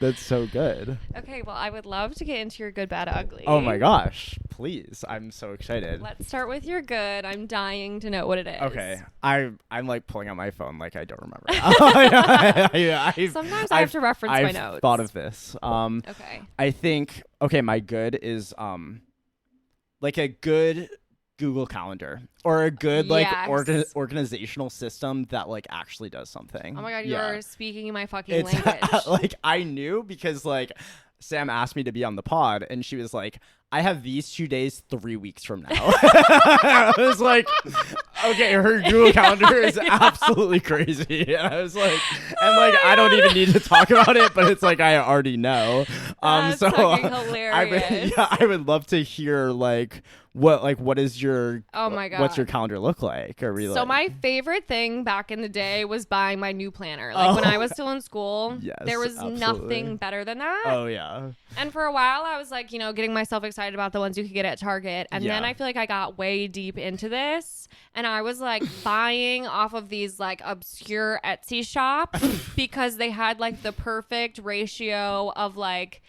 That's so good. Okay, well, I would love to get into your good, bad, ugly. Oh my gosh, please! I'm so excited. Let's start with your good. I'm dying to know what it is. Okay, I'm like pulling out my phone like I don't remember. Sometimes I have to reference my I've notes. thought of this. Okay. I think my good is like a good Google Calendar or a good like Yes. organizational system that like actually does something. Oh my God, Yeah. you're speaking my fucking It's language. like I knew because like Sam asked me to be on the pod and she was like, I have these 2 days 3 weeks from now. I was like, okay, her Google Calendar is absolutely crazy. And I was like, I don't even need to talk about it, but it's like I already know. That's So fucking I would love to hear like what is your Oh my God. what's your calendar look like? Or So my favorite thing back in the day was buying my new planner. Like when I was still in school, Yes, there was absolutely. nothing better than that. Oh yeah. And for a while, I was like, getting myself excited about the ones you could get at Target. And then Yeah. I feel like I got way deep into this. And I was like buying off of these like obscure Etsy shops because they had like the perfect ratio of like,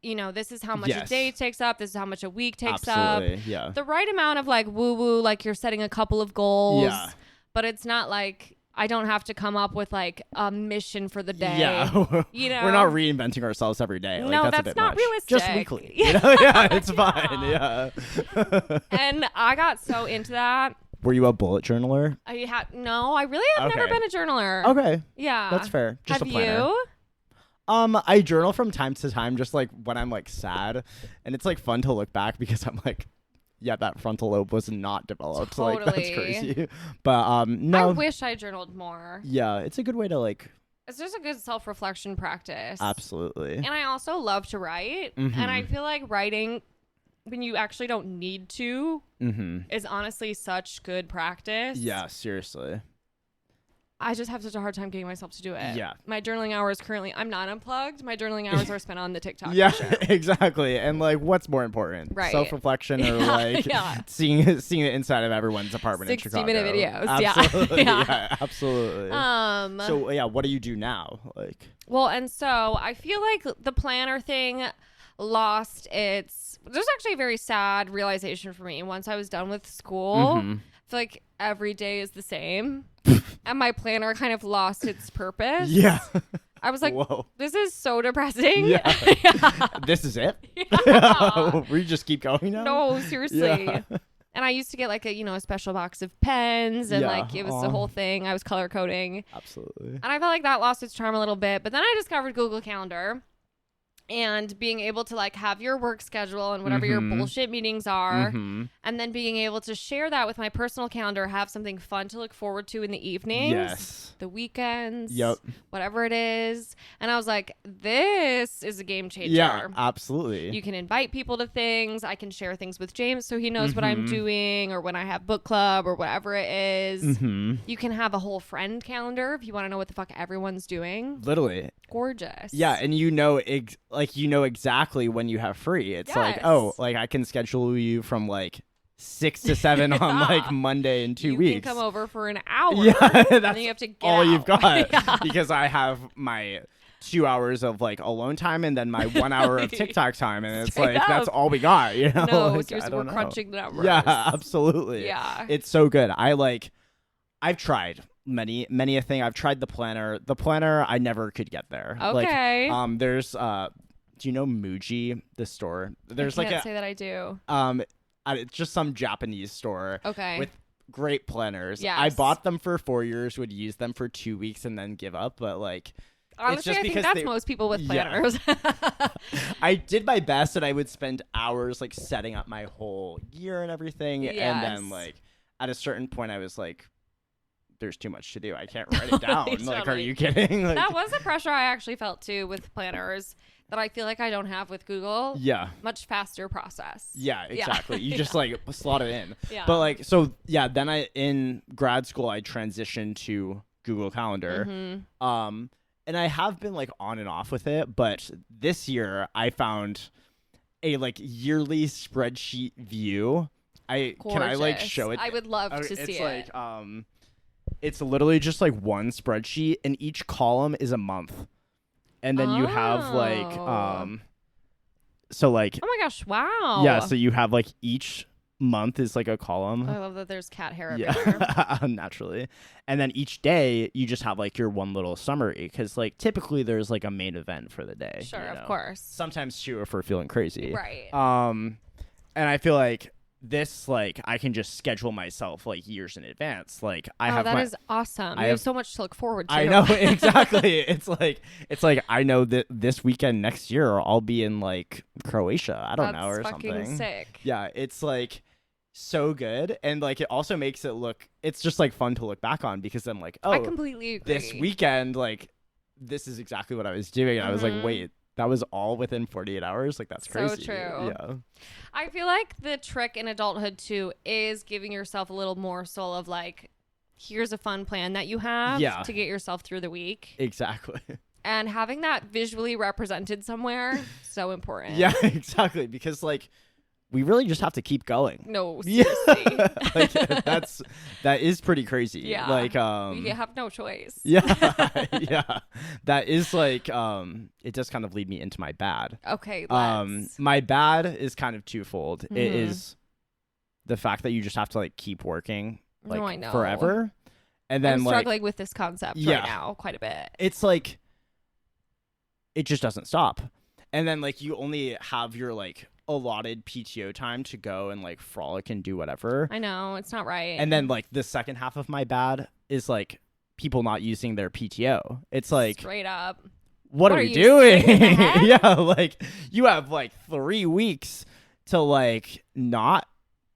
this is how much a Yes. day takes up. This is how much a week takes Absolutely. up. Yeah. The right amount of like woo woo, like you're setting a couple of goals. Yeah. But it's not like I don't have to come up with like a mission for the day. Yeah. We're not reinventing ourselves every day. Like, No, that's a that's bit not much. Just realistic. weekly. Yeah. You know? Yeah, it's fine. Yeah. And I got so into that. Were you a bullet journaler? I really have never Okay. been a journaler. Okay. Yeah. That's fair. Just Have a planner. you? I journal from time to time, just like when I'm like sad, and it's like fun to look back because I'm like, yeah, that frontal lobe was not developed. Like that's Totally. crazy. But no. I wish I journaled more. Yeah, it's a good way to like. It's just a good self-reflection practice. Absolutely. And I also love to write. Mhm. And I feel like writing when you actually don't need to is honestly such good practice. Yeah, seriously. I just have such a hard time getting myself to do it. Yeah. My journaling hours currently, I'm not unplugged. My journaling hours are spent on the TikTok. Yeah, for sure. exactly. And like, what's more important, Right. self-reflection or Yeah, like yeah. seeing the inside of everyone's apartment in Chicago? 60-minute videos. Yeah. Absolutely. Yeah. Yeah, absolutely. So yeah, what do you do now? Like, Well, and so I feel like the planner thing lost its. There's actually a very sad realization for me once I was done with school. I feel like every day is the same. And my planner kind of lost its purpose. yeah. I was like, Whoa. this is so depressing. Yeah. Yeah. This is it? Yeah. We just keep going now? No, seriously. Yeah. And I used to get like a special box of pens and Yeah. like it was the Aw. whole thing. I was color coding. Absolutely. And I felt like that lost its charm a little bit. But then I discovered Google Calendar. and being able to like have your work schedule and whatever your bullshit meetings are, and then being able to share that with my personal calendar, have something fun to look forward to in the evenings, Yes. the weekends, Yep. whatever it is. And I was like, this is a game changer. Yeah, absolutely. You can invite people to things. I can share things with James so he knows what I'm doing, or when I have book club or whatever it is. You can have a whole friend calendar if you want to know what the fuck everyone's doing. Literally. Gorgeous. Yeah, and you know exactly when you have free. It's like, oh, like I can schedule you from like 6 to 7 on like Monday in 2 weeks. You can come over for an hour. Yeah, that's and then you have to get all out. you've got. Yeah. Because I have my 2 hours of like alone time and then my 1 hour of TikTok time, and it's Straight like up. that's all we got. You know, No, like, seriously, I don't we're know. crunching the numbers. Yeah, absolutely. Yeah. It's so good. I've tried many a thing. I've tried the planner. The planner, I never could get there. Okay. Like, there's do you know Muji, the store? There's I like can't say that I do. it's just some Japanese store. Okay. With great planners. Yes. I bought them for 4 years, would use them for 2 weeks and then give up, but like Honestly, just I think because that's most people with planners. I did my best, and I would spend hours like setting up my whole year and everything. And then Yes. like at a certain point I was like, there's too much to do. I can't write it down. Like, are Totally. you kidding? Like, That was the pressure I actually felt too with planners that I feel like I don't have with Google. yeah. Much faster process. Yeah, exactly. You just like slot it in. Yeah. But like, so yeah, then in grad school I transitioned to Google Calendar. And I have been like on and off with it, but this year I found a like yearly spreadsheet view. Can I like Gorgeous. show it? I would love to see it's it. like it's literally just like one spreadsheet, and each column is a month. And then you have like so like Oh my gosh, wow. yeah, so you have like each month is like a column. I love that there's cat hair everywhere. Yeah, naturally. And then each day you just have like your one little summary, because like typically there's like a main event for the day. Sure, you of know? course. Sometimes two if we're feeling crazy. Right. And I feel like this, like, I can just schedule myself like years in advance. Like that is awesome. You have so much to look forward to. I know, exactly. It's like I know that this weekend next year I'll be in like Croatia. I don't know, or That's fucking something. sick. Yeah, it's like so good, and like it also makes it look. It's just like fun to look back on, because I'm like, oh, I completely agree. this weekend, like this is exactly what I was doing. And I was like, wait, that was all within 48 hours. Like that's crazy. So true. Yeah. I feel like the trick in adulthood too is giving yourself a little morsel of like, here's a fun plan that you have to get yourself through the week. Exactly. And having that visually represented somewhere, so important. Yeah, exactly. Because like we really just have to keep going. No, seriously. Like, that is pretty crazy. Yeah. Like you have no choice. Yeah. Yeah. That is like it does kind of lead me into my bad. Okay, let's. My bad is kind of twofold. Mm-hmm. It is the fact that you just have to like keep working like I know. forever. And then I'm like struggling with this concept right now quite a bit. it's like it just doesn't stop. And then like you only have your like allotted PTO time to go and like frolic and do whatever. I know, it's not right. And then like the second half of my bad is like people not using their PTO. It's like straight up. What are we doing? Yeah, like you have like 3 weeks to like not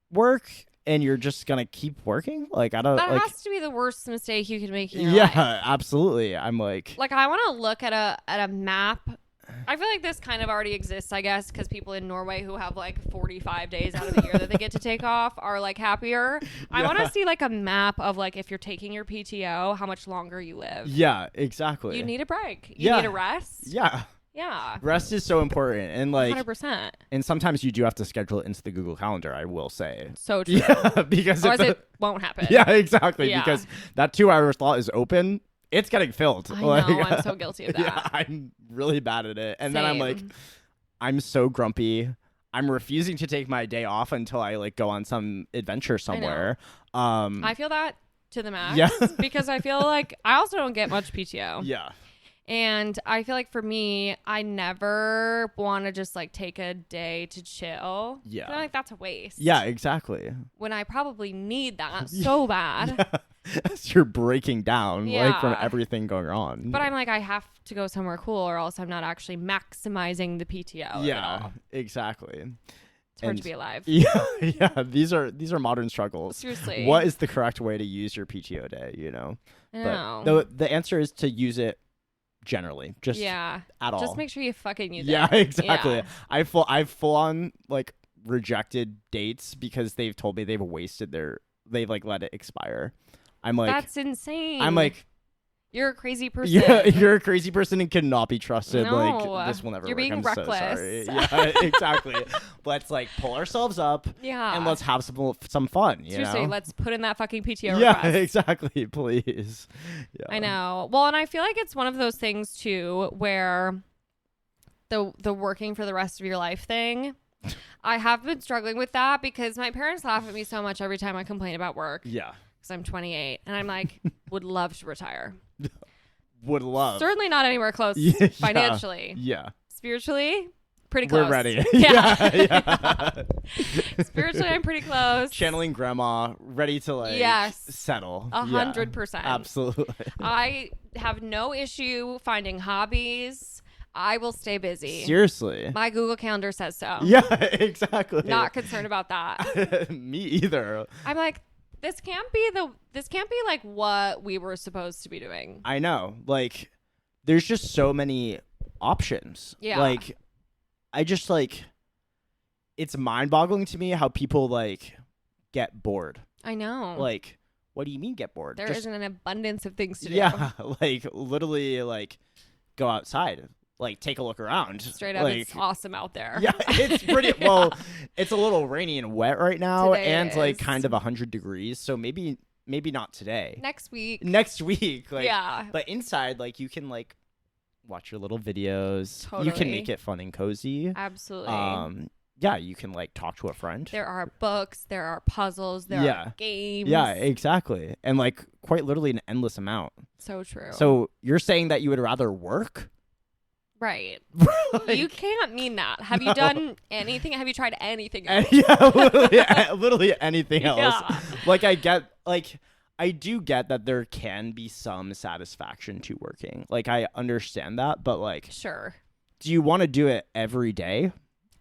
work, and you're just gonna keep working. Like I don't. That like, has to be the worst mistake you can make in your yeah, life. absolutely. I'm like I want to look at a map. I feel like this kind of already exists, I guess, because people in Norway who have like 45 days out of the year that they get to take off are like happier. I want to see like a map of like if you're taking your PTO, how much longer you live. yeah, exactly. You need a break. You need a rest. Yeah. Yeah. Rest is so important, and like 100%. and sometimes you do have to schedule it into the Google Calendar, I will say. So true. Yeah, because Otherwise it won't happen. yeah, exactly. Yeah. Because that 2-hour slot is open. It's getting filled. I know. I'm so guilty of that. Yeah, I'm really bad at it. And then I'm like, Same. I'm so grumpy. I'm refusing to take my day off until I like go on some adventure somewhere. I feel that to the max. Yeah. Because I feel like I also don't get much PTO. Yeah. And I feel like for me, I never want to just like take a day to chill. Yeah. I feel like that's a waste. Yeah, exactly. When I probably need that so bad. Yeah. As you're breaking down like from Yeah. everything going on. But I'm like, I have to go somewhere cool or else I'm not actually maximizing the PTO. At yeah, all. exactly. It's hard And to be alive. yeah, these are modern struggles. Seriously. What is the correct way to use your PTO day, you know? I But know. the answer is to use it generally, just yeah. at all. Just make sure you fucking use Yeah, it. exactly. Yeah. I've full on like rejected dates because they've told me they've like let it expire. I'm like, That's insane. I'm like, you're a crazy person. yeah, you're a crazy person and cannot be trusted. No, like this will never you're work. being I'm reckless. so sorry. Yeah, exactly. Let's like pull ourselves up Yeah. and let's have some fun. You Seriously, know? let's put in that fucking PTO Yeah, request. exactly. Please. Yeah. I know. Well, and I feel like it's one of those things too where the working for the rest of your life thing. I have been struggling with that because my parents laugh at me so much every time I complain about work Yeah. because I'm 28 and I'm like, would love to retire. Would love. Certainly not anywhere close Yeah. financially. Yeah. Spiritually, pretty close. We're ready. Yeah. yeah. Spiritually, I'm pretty close. Channeling grandma, ready to like Yes. settle. 100%. Absolutely. I have no issue finding hobbies. I will stay busy. Seriously. My Google Calendar says so. Yeah, exactly. Not concerned about that. Me either. I'm like, this can't be like what we were supposed to be doing. I know. Like, there's just so many options. Yeah. Like, I just like, it's mind-boggling to me how people like get bored. I know. Like, what do you mean get bored? There Just, not an abundance of things to do. yeah, like literally, like go outside, like take a look around. Straight up, like, it's awesome out there. Yeah, it's pretty. Yeah. Well, it's a little rainy and wet right now, Today and like is. kind of 100 degrees. So maybe not today. Next week. Next week, like Yeah. But inside, like you can like watch your little videos. You Totally. can make it fun and cozy. Absolutely. Yeah, you can like talk to a friend. There are books, there are puzzles, there Yeah. are games. Yeah, exactly, and like quite literally an endless amount. So true. So you're saying that you would rather work? right. Like, You can't mean that. Have you done anything? Have you tried anything else? yeah, literally anything else. Yeah. Like I do get that there can be some satisfaction to working. Like I understand that, but like, Sure. do you want to do it every day?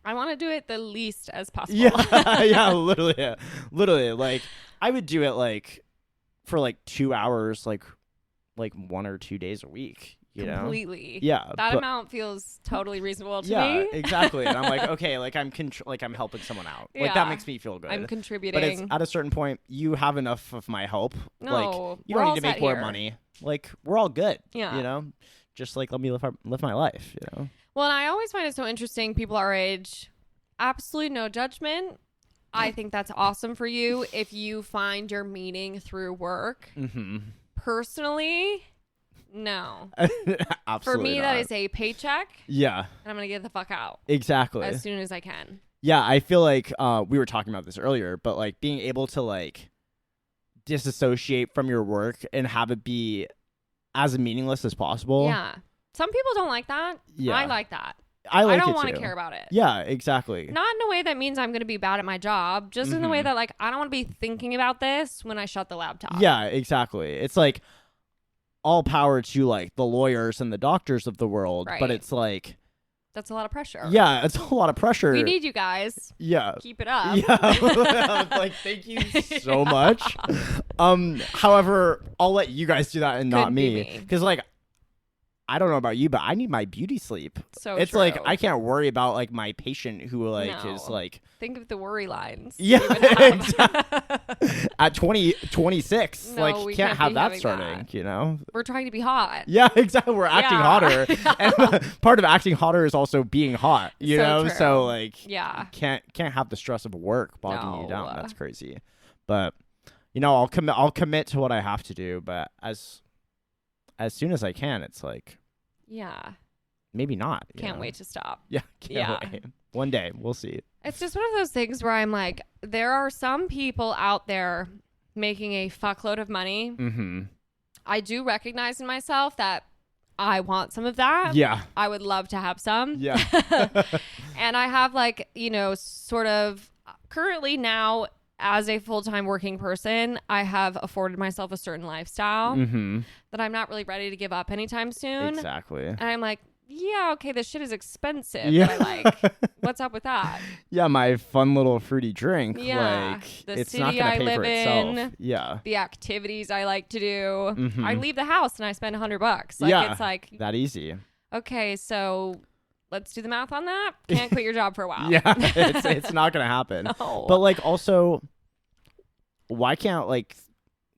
I want to do it the least as possible. Yeah, yeah, literally. Like I would do it like for like 2 hours, like 1 or 2 days a week. You know? Completely. Yeah. That but- amount feels totally reasonable to yeah, me. exactly. And I'm like, okay, like I'm helping someone out. Like that Yeah. makes me feel good. I'm But it's contributing. at a certain point, you have enough of my help. No, like you we're don't all need to make set more here. money. Like we're all good. Yeah. You know, just like let me live my life. You know. Well, and I always find it so interesting. People our age, absolutely no judgment. I think that's awesome for you if you find your meaning through work. Mm-hmm. Personally, no. Absolutely. For me, not. that is a paycheck, Yeah. and I'm gonna get the fuck out Exactly. as soon as I can. Yeah, I feel like we were talking about this earlier, but like being able to like disassociate from your work and have it be as meaningless as possible. Yeah. Some people don't like that. Yeah. I like that. I like I don't it want to too. care about it. Yeah, exactly. Not in a way that means I'm going to be bad at my job, just in the way Mhm. that like I don't want to be thinking about this when I shut the laptop. Yeah, exactly. It's like all power to like the lawyers and the doctors of the world, but Right. it's like That's a lot of pressure. yeah, it's a lot of pressure. We need you guys. yeah. Keep it up. Yeah. Like thank you so much. However, I'll let you guys do that and not Couldn't be me me. cuz like I don't know about you, but I need my beauty sleep. So It's true. like I can't worry about like my patient who like is No. like Think of the worry lines. yeah, you would have. exactly. At 26, No, like we can't can't have be that having starting, that. you know? We're trying to be hot. Yeah, exactly. We're acting Yeah. hotter. And part of acting hotter is also being hot, you So know? true. So like Yeah. can't have the stress of work bogging you down. No. That's crazy. But you know, I'll commit to what I have to do, but as soon as I can, it's like Yeah. maybe not. you Can't know? wait to stop. Yeah, can't Yeah. wait. One day, we'll see. It's just one of those things where I'm like, there are some people out there making a fuckload of money. Mm-hmm. I do recognize in myself that I want some of that. Yeah. I would love to have some. Yeah. And I have like, sort of currently now as a full-time working person, I have afforded myself a certain lifestyle that I'm not really ready to give up anytime soon. Exactly. And I'm like, yeah, okay, this shit is expensive. Yeah. But I like, what's up with that? Yeah, my fun little fruity drink. Yeah. Like, The it's city not going to I pay live for itself. in. Yeah. The activities I like to do. Mhm. I leave the house and I spend $100. Like, Yeah. it's like, That easy. okay, so let's do the math on that. Can't quit your job for a while. Yeah, it's not going to happen. No. But like also, why can't like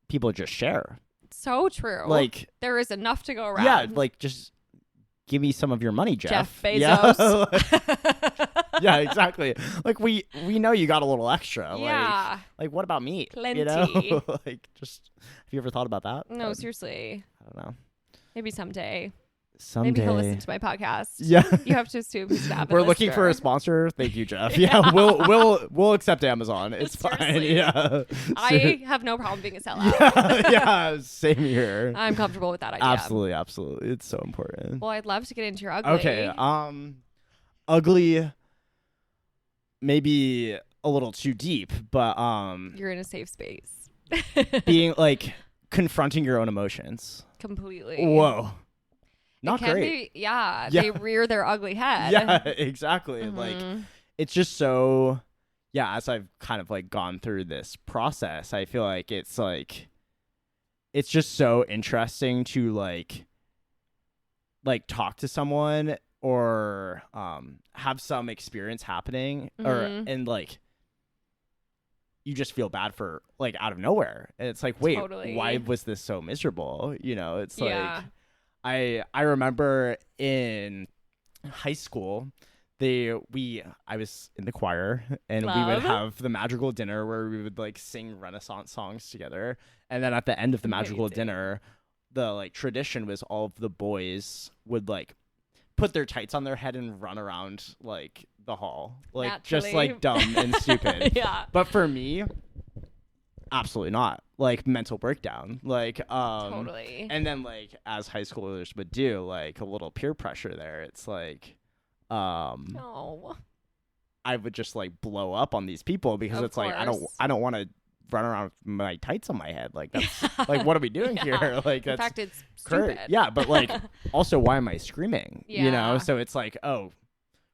people just share? So true. Like, there is enough to go around. yeah, like just give me some of your money, Jeff. Bezos. Yeah, yeah, exactly. Like we know you got a little extra. Yeah. Like what about me? Plenty. You know? Like just have you ever thought about that? No, seriously. I don't know. Maybe someday. Someday. Maybe he'll listen to my podcast. Yeah. You have to assume he's an avid We're looking for a listener. sponsor. Thank you, Jeff. Yeah, we'll accept Amazon. It's fine. Seriously. Yeah. I have no problem being a sellout. Yeah, same here. I'm comfortable with that idea. Absolutely. It's so important. Well, I'd love to get into your ugly. Okay. Ugly. Maybe a little too deep, but You're in a safe space. being like confronting your own emotions. Completely. Whoa. Not it can great. Be, yeah, Yeah. they rear their ugly head. Yeah, exactly. Like Mhm. it's just so as I've kind of like gone through this process, I feel like it's just so interesting to like talk to someone or have some experience happening and like you just feel bad for like out of nowhere. And it's like, wait, Totally. why was this so miserable? You know, it's Yeah. like I remember in high school I was in the choir and we would Love. have the magical dinner where we would like sing Renaissance songs together. And then at the end of the magical Amazing. dinner, the like tradition was all of the boys would like put their tights on their head and run around like the hall, like just Naturally. like dumb and stupid. Yeah. But for me, absolutely not. Like mental breakdown. Like Totally. and then like as high schoolers would do, like a little peer pressure there. It's like No. I would just like blow up on these people because Of it's like course. I don't want to run around with my tights on my head. Like that's like what are we doing Yeah. here? Like In that's fact, it's cra- stupid. Yeah, but like also why am I screaming? You know? Yeah. So it's like, oh,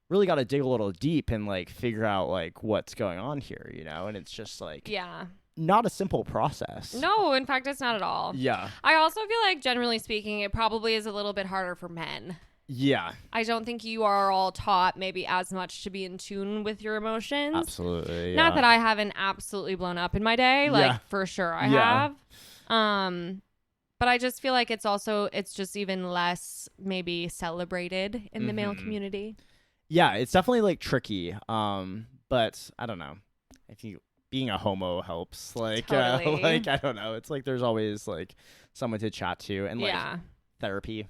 really got to dig a little deep and like figure out like what's going on here, you know? And it's just like Yeah. not a simple process. No, in fact, it's not at all. Yeah. I also feel like, generally speaking, it probably is a little bit harder for men. Yeah. I don't think you are all taught maybe as much to be in tune with your emotions. Absolutely. Not that I haven't absolutely blown up in my day, like Yeah. for sure I Yeah. have. But I just feel like it's just even less maybe celebrated in the male Mhm. community. Yeah, it's definitely like tricky. But I don't know. I think being a homo helps. Like Totally. like I don't know. It's like there's always like someone to chat to and like Yeah. therapy,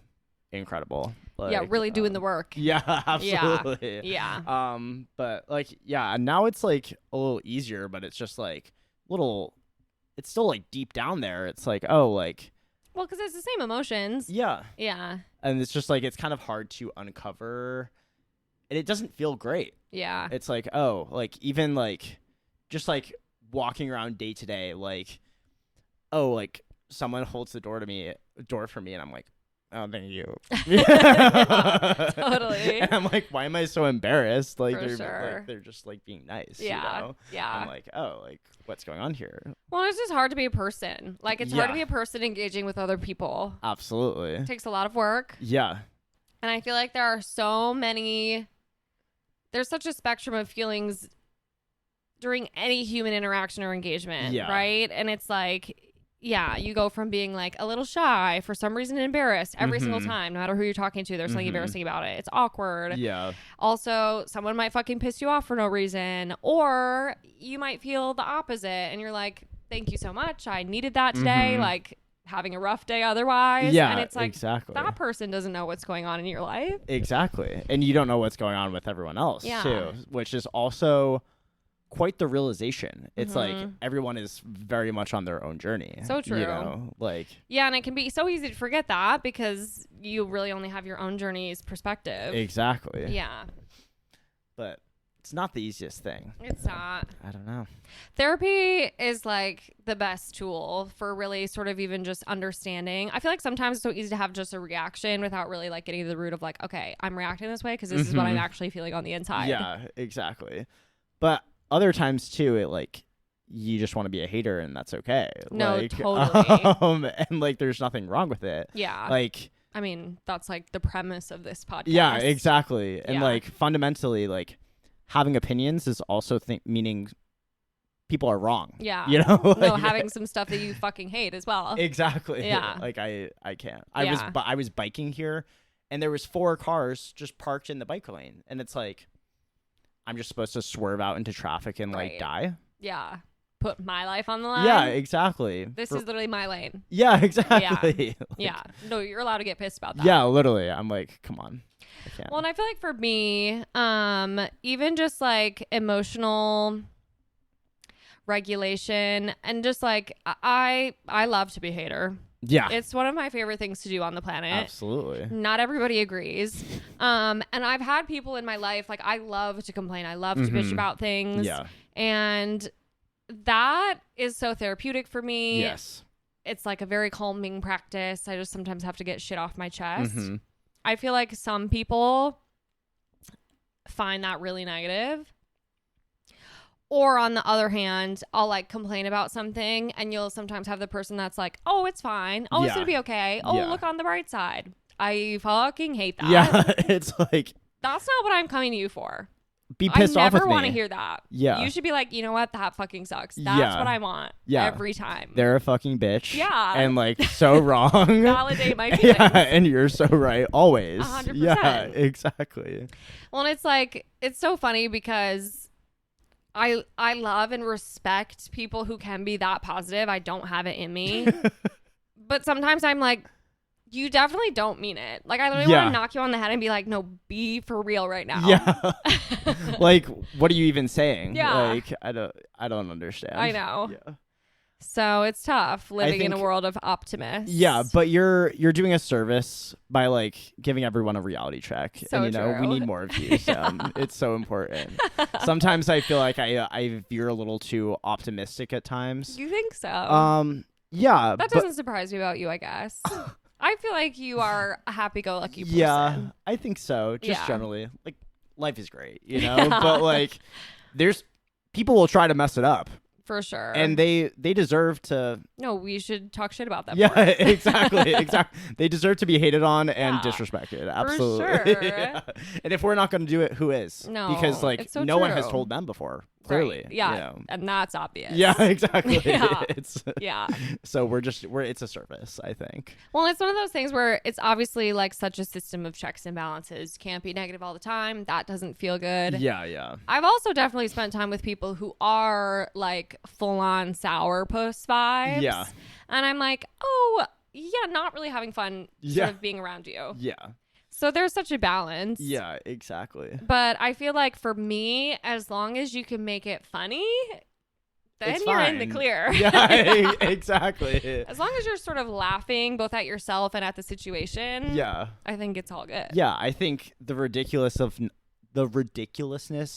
incredible. Like, Yeah, really doing the work. Yeah, absolutely. Yeah. But like yeah, now it's like a little easier, but it's just like it's still like deep down there. It's like, oh, like Well, because it's the same emotions. yeah. Yeah. And it's just like it's kind of hard to uncover and it doesn't feel great. Yeah. It's like, oh, like even like just like walking around day to day, like, oh, like someone holds the door for me and I'm like, oh, thank you. Totally. And I'm like, why am I so embarrassed? Like For sure. they're just like being nice. Yeah. You know? Yeah. I'm like, oh, like what's going on here? Well, it's just hard to be a person. Like, it's hard to Yeah. be a person engaging with other people. Absolutely. It takes a lot of work. Yeah. And I feel like there's such a spectrum of feelings during any human interaction or engagement, Yeah. right? And it's like, yeah, you go from being like a little shy, for some reason embarrassed every single Mhm. time, no matter who you're talking to, there's something Mhm. embarrassing about it. It's awkward. Yeah. Also, someone might fucking piss you off for no reason, or you might feel the opposite and you're like, thank you so much. I needed that today. Mhm. Like having a rough day otherwise. Yeah. And it's like, exactly. that person doesn't know what's going on in your life. Exactly. And you don't know what's going on with everyone else Yeah. too, which is also quite the realization. It's like Mhm. everyone is very much on their own journey. So true. You know, like Yeah, and it can be so easy to forget that because you really only have your own journey's perspective. exactly. Yeah, But it's not the easiest thing. it's not. I don't know. Therapy is like the best tool for really sort of even just understanding. I feel like sometimes it's so easy to have just a reaction without really like getting to the root of like, okay, I'm reacting this way because this is what I'm actually feeling on the inside. Yeah, exactly. But other times too, it like you just want to be a hater and that's okay. No, like, totally. and like there's nothing wrong with it. Yeah. Like I mean, that's like the premise of this podcast. yeah, exactly. And Yeah. like fundamentally, like having opinions is also meaning people are wrong. Yeah. You know? No, Like, having some stuff that you fucking hate as well. exactly. Yeah. Like I can't. Yeah. I was biking here and there was 4 cars just parked in the bike lane and it's like I'm just supposed to swerve out into traffic and like Right. die. Yeah. Put my life on the line. Yeah, exactly. This is literally my lane. Yeah, exactly. Like, Yeah. No, you're allowed to get pissed about that. Yeah, literally. I'm like, come on. I can't. Well, and I feel like for me, even just like emotional regulation and just like I love to be a hater. yeah. It's one of my favorite things to do on the planet. Absolutely. Not everybody agrees. And I've had people in my life, like I love to complain. I love to bitch about things. Yeah. And that is so therapeutic for me. Yes. It's like a very calming practice. I just sometimes have to get shit off my chest. Mhm. I feel like some people find that really negative. Or on the other hand, I'll like complain about something and you'll sometimes have the person that's like, oh, it's fine. Oh, it's Yeah. going to be okay. Oh, Yeah. look on the bright side. I fucking hate that. Yeah. It's like That's not what I'm coming to you for. be pissed I off with never me. want to hear that. Yeah. You should be like, you know what? That fucking sucks. That's Yeah. what I want Yeah. every time. They're a fucking bitch. Yeah. And like so wrong. Validate my feelings. Yeah, and you're so right always. 100%. Yeah, exactly. Well, and it's like, it's so funny because I love and respect people who can be that positive. I don't have it in me. But sometimes I'm like, you definitely don't mean it. Like, I literally Yeah. want to knock you on the head and be like, no, be for real right now. Yeah. Like what are you even saying? Yeah. Like I don't understand. I know. Yeah. So it's tough living in a think- world of optimists. Yeah, but you're doing a service by like giving everyone a reality check, So and you know we true. need more of you. It's so important. Sometimes I feel like I veer a little too optimistic at times. You think so? Yeah, that but doesn't surprise me about you, I guess. I feel like you are a happy-go-lucky person. yeah, I think so. Just Yeah. generally, like life is great, you know. Yeah. But like, there's people will try to mess it up, For sure. and they deserve to. No, we should talk shit about them. Yeah, for it. exactly. They deserve to be hated on and Yeah, disrespected. Absolutely. sure. Yeah. And if we're not going to do it, who is? No, because like it's so no one has true. told them before. Clearly. Right. Yeah. You know? And that's obvious. Yeah, exactly. Yeah. It's Yeah. so we're it's a service, I think. Well, it's one of those things where it's obviously like such a system of checks and balances. Can't be negative all the time. That doesn't feel good. Yeah, yeah. I've also definitely spent time with people who are like full on sourpuss vibes. Yeah. And I'm like, oh, yeah, not really having fun Yeah. sort of being around you. Yeah. So there's such a balance. Yeah, exactly. But I feel like for me, as long as you can make it funny, then It's you're in the fine. clear. Yeah, exactly. As long as you're sort of laughing both at yourself and at the situation, Yeah. I think it's all good. Yeah, I think the ridiculousness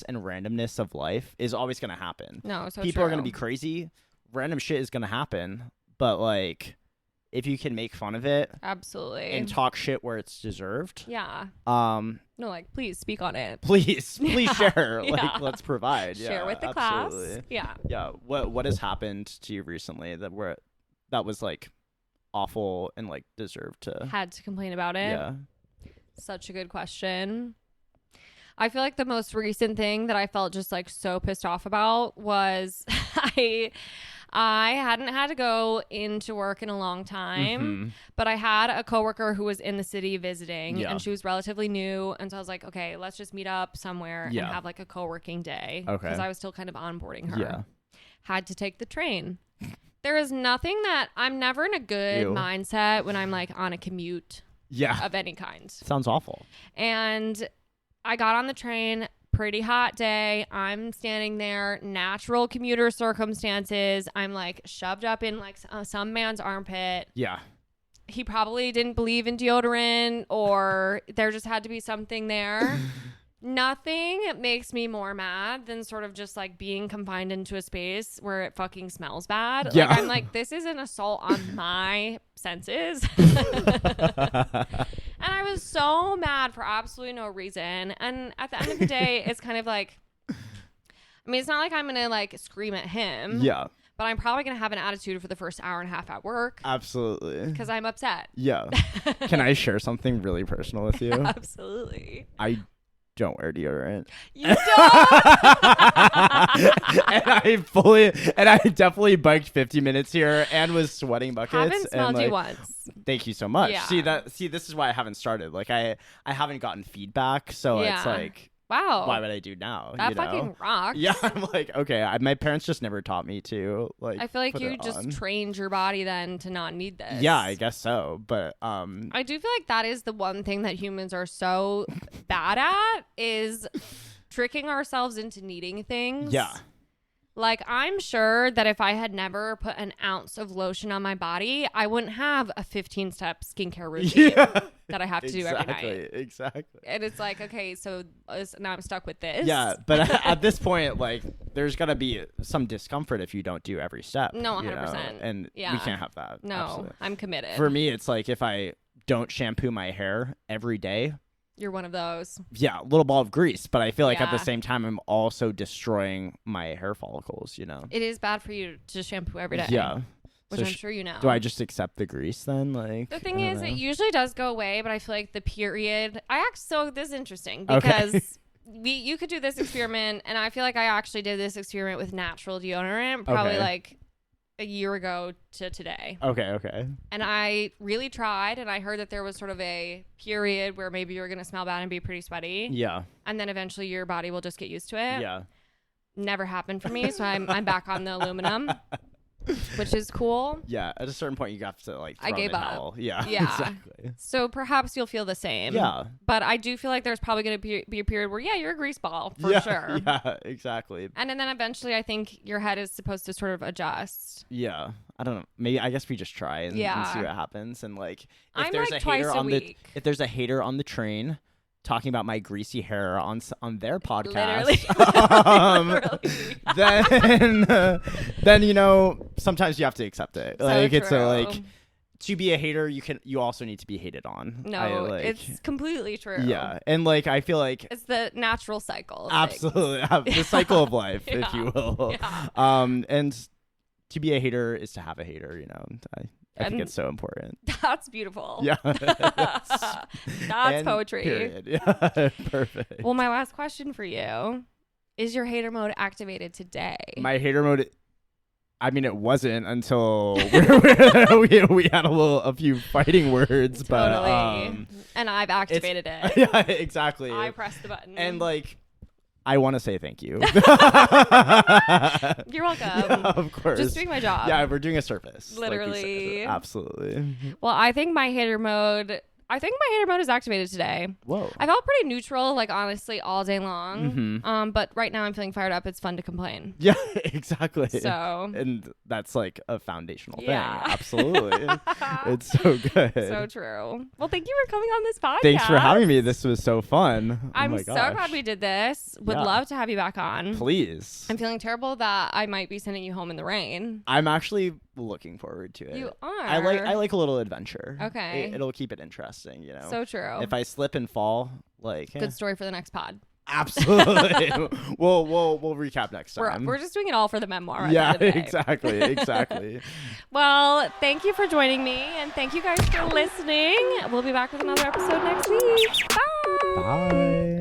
and randomness of life is always going to happen. No, so People are going to true. be crazy. Random shit is going to happen, but like if you can make fun of it Absolutely. and talk shit where it's deserved, Yeah. No, like, please speak on it. please share. Yeah. Like let's provide. Share Yeah, with the absolutely. class. Yeah. Yeah, what has happened to you recently that was like awful and like deserved to Had to complain about it. Yeah. Such a good question. I feel like the most recent thing that I felt just like so pissed off about was I hadn't had to go into work in a long time, Mhm. but I had a coworker who was in the city visiting Yeah. and she was relatively new. And so I was like, okay, let's just meet up somewhere Yeah. and have like a co-working day. Okay. Because I was still kind of onboarding her. Yeah. Had to take the train. There is nothing that I'm never in a good Ew. mindset when I'm like on a commute Yeah. of any kind. Sounds awful. And I got on the train, pretty hot day. I'm standing there, natural commuter circumstances. I'm like shoved up in like some man's armpit. Yeah. He probably didn't believe in deodorant, or there just had to be something there. Nothing makes me more mad than sort of just like being confined into a space where it fucking smells bad. Yeah. Like, I'm like, this is an assault on my senses. And I was so mad for absolutely no reason. And at the end of the day, it's kind of like, I mean, it's not like I'm going to like scream at him. Yeah. But I'm probably going to have an attitude for the first hour and a half at work. Absolutely. Because I'm upset. Yeah. Can I share something really personal with you? Absolutely. I don't wear deodorant. You don't? and I definitely biked 50 minutes here and was sweating buckets. Haven't smelled and, you like, once. Thank you so much. Yeah. See, this is why I haven't started. Like I haven't gotten feedback, so Yeah. it's like, Wow. why would I do now? That you know? fucking rocks. Yeah, I'm like, okay. My parents just never taught me to like. I feel like put you it just on. trained your body then to not need this. Yeah, I guess so. But I do feel like that is the one thing that humans are so bad at is tricking ourselves into needing things. yeah. Like, I'm sure that if I had never put an ounce of lotion on my body, I wouldn't have a 15-step skincare routine that I have to do every night. Exactly. And it's like, okay, so now I'm stuck with this. Yeah, but at this point, like, there's got to be some discomfort if you don't do every step. No, you 100%. know? And we Yeah. can't have that. No, Absolutely. I'm committed. For me, it's like if I don't shampoo my hair every day, You're one of those. yeah, a little ball of grease. But I feel like at the Yeah. same time, I'm also destroying my hair follicles, you know? It is bad for you to shampoo every day. Yeah. Which So I'm sure you know. Do I just accept the grease then? Like The thing I don't is, know. it usually does go away, but I feel like the period. So this is interesting Okay. because you could do this experiment, and I feel like I actually did this experiment with natural deodorant probably Okay. like a year ago to today. Okay. And I really tried, and I heard that there was sort of a period where maybe you're going to smell bad and be pretty sweaty. Yeah. And then eventually your body will just get used to it. Yeah. Never happened for me, so I'm back on the aluminum, which is cool. Yeah. At a certain point, you have to like. I Throw in gave the up. towel. Yeah. Yeah. Exactly. So perhaps you'll feel the same. Yeah. But I do feel like there's probably going to be a period where, yeah, you're a grease ball for yeah, sure. Yeah. Exactly. And then eventually I think your head is supposed to sort of adjust. Yeah. I don't know. Maybe I guess we just try and see what happens. And like, if I'm there's like a hater twice a on week. if there's a hater on the train talking about my greasy hair on their podcast, Literally. then you know sometimes you have to accept it. So Like it's true. like to be a hater, you also need to be hated on. No, it's completely true. Yeah, and like I feel like It's the natural cycle. of absolutely the cycle of life, if Yeah. you will. Yeah. And to be a hater is to have a hater. You know, I think And- it's so important. things. That's beautiful. Yeah. That's And poetry. Period. Yeah. Perfect. Well, my last question for you is: your hater mode activated today? My hater mode. I mean, it wasn't until we had a few fighting words, Totally. but and I've activated it. yeah, exactly. I pressed the button. And like, I want to say thank you. You're welcome. Yeah, of course. Just doing my job. Yeah, we're doing a service. like we said. Literally. Absolutely. Well, I think my hater mode is activated today. Whoa. I felt pretty neutral, like honestly, all day long. Mhm. But right now I'm feeling fired up. It's fun to complain. Yeah, exactly. So And that's like a foundational Yeah. thing. Absolutely. It's so good. so true. Well, thank you for coming on this podcast. Thanks for having me. This was so fun. I'm oh my so gosh. glad we did this. Would Yeah. love to have you back on. Please. I'm feeling terrible that I might be sending you home in the rain. I'm actually looking forward to it. You are. I like a little adventure. Okay. It'll keep it interesting, you know. So true. If I slip and fall, like Good story for the next pod. absolutely. we'll recap next time. We're just doing it all for the memoir. yeah, At the end of the day. exactly. Well, thank you for joining me, and thank you guys for listening. We'll be back with another episode next week. Bye. Bye.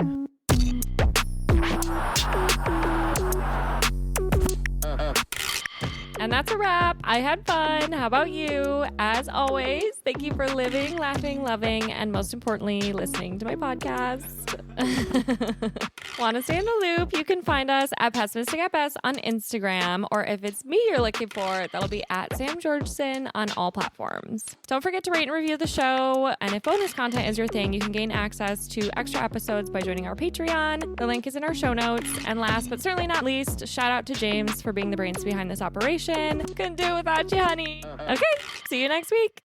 And that's a wrap. I had fun. How about you? As always, thank you for living, laughing, loving, and most importantly, listening to my podcast. Want to stay in the loop? You can find us at Pessimistic at Best on Instagram, or if it's me you're looking for, that'll be at Sam Georgeson on all platforms. Don't forget to rate and review the show, and if bonus content is your thing, you can gain access to extra episodes by joining our Patreon. The link is in our show notes. And last but certainly not least, shout out to James for being the brains behind this operation. Couldn't do it without you, honey. Okay, see you next week.